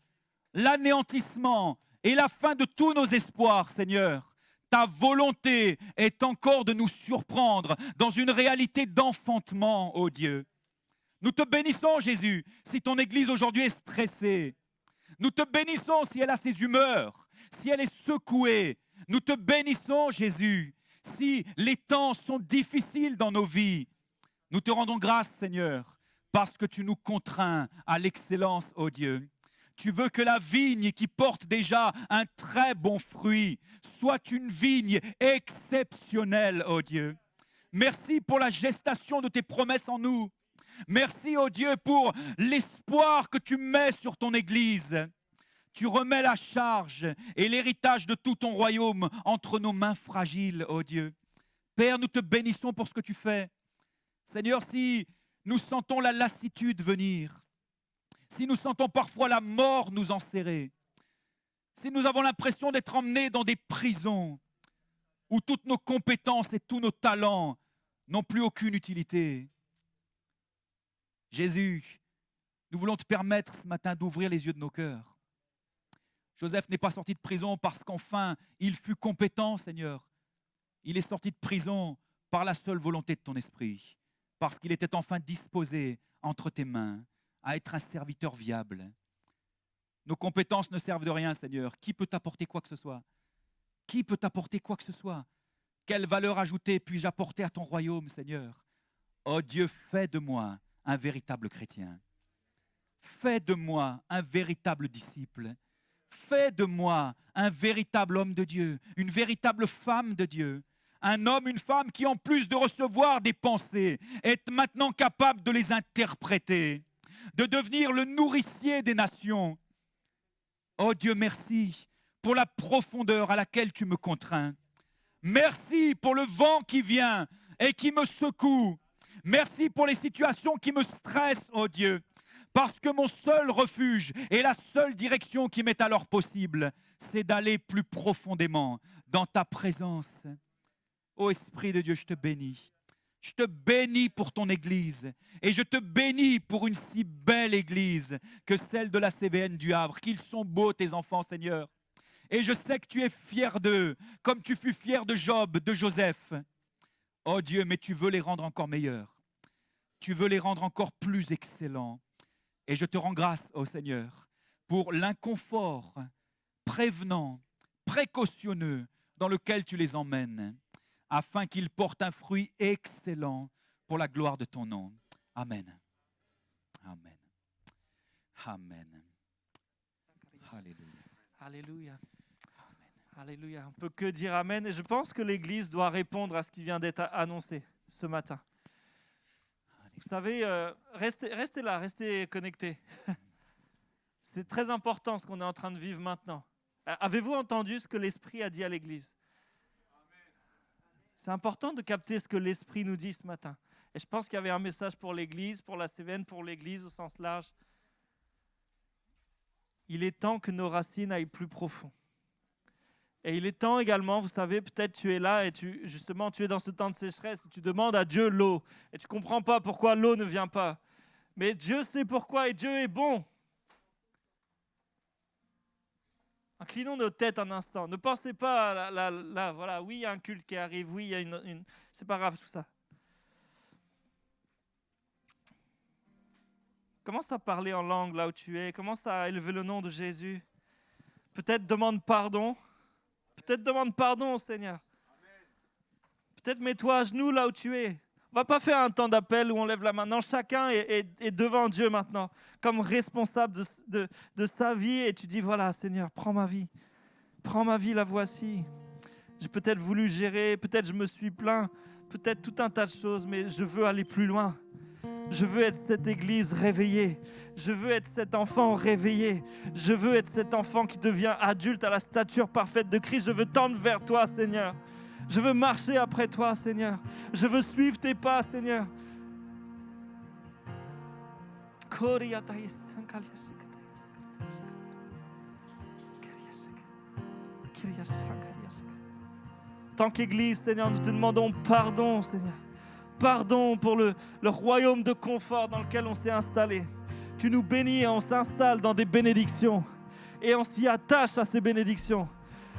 S5: l'anéantissement et la fin de tous nos espoirs, Seigneur, ta volonté est encore de nous surprendre dans une réalité d'enfantement, ô Dieu. Nous te bénissons, Jésus, si ton Église aujourd'hui est stressée. Nous te bénissons si elle a ses humeurs, si elle est secouée. Nous te bénissons, Jésus, si les temps sont difficiles dans nos vies. Nous te rendons grâce, Seigneur, parce que tu nous contrains à l'excellence, ô Dieu. Tu veux que la vigne qui porte déjà un très bon fruit soit une vigne exceptionnelle, ô Dieu. Merci pour la gestation de tes promesses en nous. Merci, ô Dieu, pour l'espoir que tu mets sur ton Église. Tu remets la charge et l'héritage de tout ton royaume entre nos mains fragiles, ô Dieu. Père, nous te bénissons pour ce que tu fais. Seigneur, si nous sentons la lassitude venir, si nous sentons parfois la mort nous enserrer, si nous avons l'impression d'être emmenés dans des prisons où toutes nos compétences et tous nos talents n'ont plus aucune utilité, Jésus, nous voulons te permettre ce matin d'ouvrir les yeux de nos cœurs. Joseph n'est pas sorti de prison parce qu'enfin il fut compétent, Seigneur. Il est sorti de prison par la seule volonté de ton esprit, parce qu'il était enfin disposé entre tes mains à être un serviteur viable. Nos compétences ne servent de rien, Seigneur. Qui peut t'apporter quoi que ce soit? Qui peut t'apporter quoi que ce soit? Quelle valeur ajoutée puis-je apporter à ton royaume, Seigneur? Oh Dieu, fais de moi un véritable chrétien. Fais de moi un véritable disciple. Fais de moi un véritable homme de Dieu, une véritable femme de Dieu. Un homme, une femme qui, en plus de recevoir des pensées, est maintenant capable de les interpréter, de devenir le nourricier des nations. Oh Dieu, merci pour la profondeur à laquelle tu me contrains. Merci pour le vent qui vient et qui me secoue. Merci pour les situations qui me stressent, oh Dieu. Parce que mon seul refuge et la seule direction qui m'est alors possible, c'est d'aller plus profondément dans ta présence. Ô Esprit de Dieu, je te bénis. Je te bénis pour ton Église et je te bénis pour une si belle Église que celle de la CBN du Havre. Qu'ils sont beaux tes enfants, Seigneur. Et je sais que tu es fier d'eux, comme tu fus fier de Job, de Joseph. Oh Dieu, mais tu veux les rendre encore meilleurs. Tu veux les rendre encore plus excellents. Et je te rends grâce, ô Seigneur, pour l'inconfort prévenant, précautionneux dans lequel tu les emmènes, afin qu'ils portent un fruit excellent pour la gloire de ton nom. Amen. Amen. Amen. Alléluia.
S1: Alléluia. Alléluia. On ne peut que dire Amen. Et je pense que l'Église doit répondre à ce qui vient d'être annoncé ce matin. Vous savez, restez là, restez connectés. C'est très important ce qu'on est en train de vivre maintenant. Avez-vous entendu ce que l'Esprit a dit à l'Église? C'est important de capter ce que l'Esprit nous dit ce matin. Et je pense qu'il y avait un message pour l'Église, pour la CVN, pour l'Église au sens large. Il est temps que nos racines aillent plus profond. Et il est temps également, vous savez, peut-être tu es là et tu es dans ce temps de sécheresse et tu demandes à Dieu l'eau. Et tu ne comprends pas pourquoi l'eau ne vient pas. Mais Dieu sait pourquoi et Dieu est bon. Inclinons nos têtes un instant. Ne pensez pas, voilà, oui, il y a un culte qui arrive, oui, il y a une... C'est pas grave tout ça. Commence à parler en langue là où tu es. Commence à élever le nom de Jésus. Peut-être demande pardon. Peut-être demande pardon au Seigneur. Peut-être mets-toi à genoux là où tu es. On ne va pas faire un temps d'appel où on lève la main. Non, chacun est devant Dieu maintenant, comme responsable de sa vie. Et tu dis, voilà, Seigneur, prends ma vie. Prends ma vie, la voici. J'ai peut-être voulu gérer, peut-être je me suis plaint, peut-être tout un tas de choses, mais je veux aller plus loin. Je veux être cette église réveillée. Je veux être cet enfant réveillé. Je veux être cet enfant qui devient adulte à la stature parfaite de Christ. Je veux tendre vers toi, Seigneur. Je veux marcher après toi, Seigneur. Je veux suivre tes pas, Seigneur. En tant qu'Église, Seigneur, nous te demandons pardon, Seigneur. Pardon pour le royaume de confort dans lequel on s'est installé. Tu nous bénis et on s'installe dans des bénédictions. Et on s'y attache à ces bénédictions.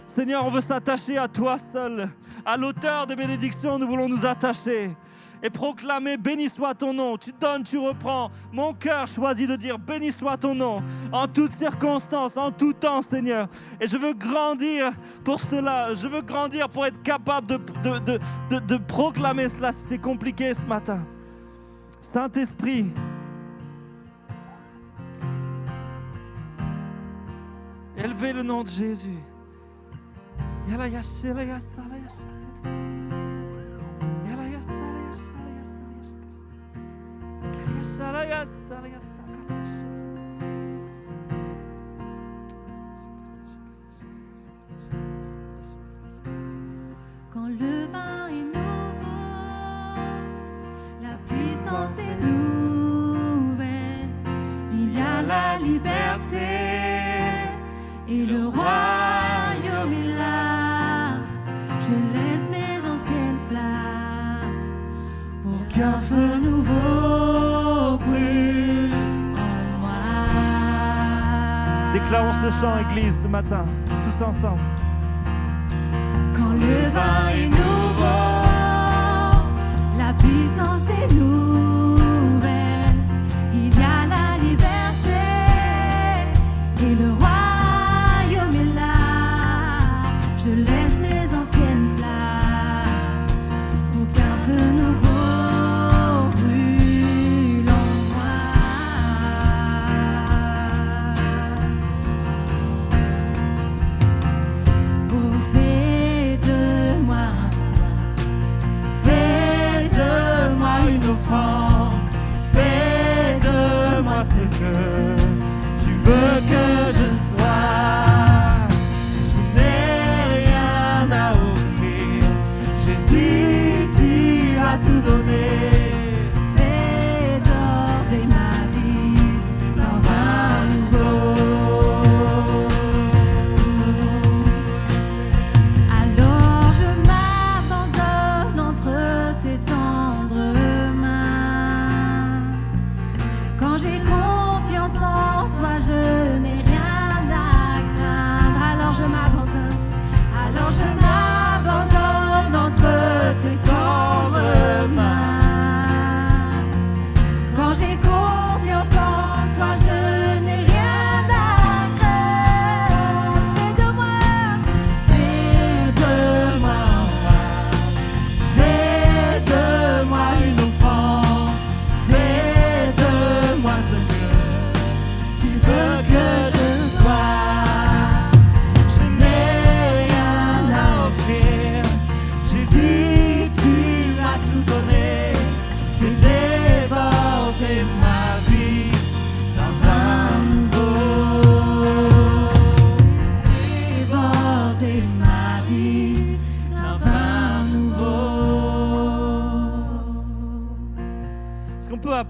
S1: Seigneur, on veut s'attacher à toi seul. À l'auteur des bénédictions, nous voulons nous attacher. Et proclamer, béni soit ton nom. Tu donnes, tu reprends. Mon cœur choisit de dire, béni soit ton nom. En toutes circonstances, en tout temps, Seigneur. Et je veux grandir pour cela. Je veux grandir pour être capable de proclamer cela. C'est compliqué ce matin. Saint-Esprit, élevez le nom de Jésus.
S2: Quand le vin est nouveau, la puissance est nouvelle. Il y a la liberté et le royaume est là. Je laisse mes anciennes flammes pour qu'un feu nouveau brûle en moi.
S1: Déclarons ce chant, Église, ce matin, tous ensemble.
S2: Quand le vin est nouveau, la puissance est nouvelle. Il y a la liberté et le royaume est là. Je laisse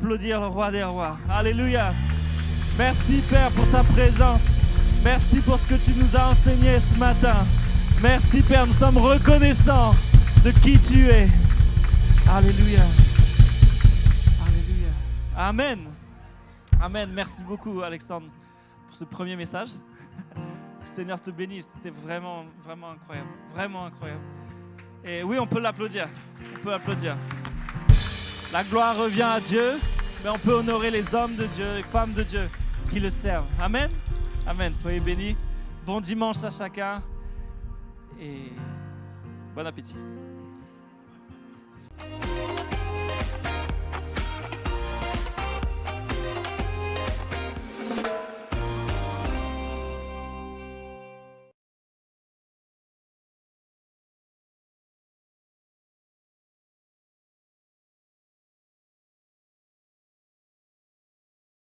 S1: applaudir le roi des rois. Alléluia. Merci Père pour ta présence. Merci pour ce que tu nous as enseigné ce matin. Merci Père, nous sommes reconnaissants de qui tu es. Alléluia. Alléluia. Amen. Amen. Merci beaucoup Alexandre pour ce premier message. Que le Seigneur te bénisse. C'était vraiment, vraiment incroyable. Vraiment incroyable. Et oui, on peut l'applaudir. On peut l'applaudir. La gloire revient à Dieu, mais on peut honorer les hommes de Dieu, les femmes de Dieu qui le servent. Amen. Amen. Soyez bénis. Bon dimanche à chacun et bon appétit.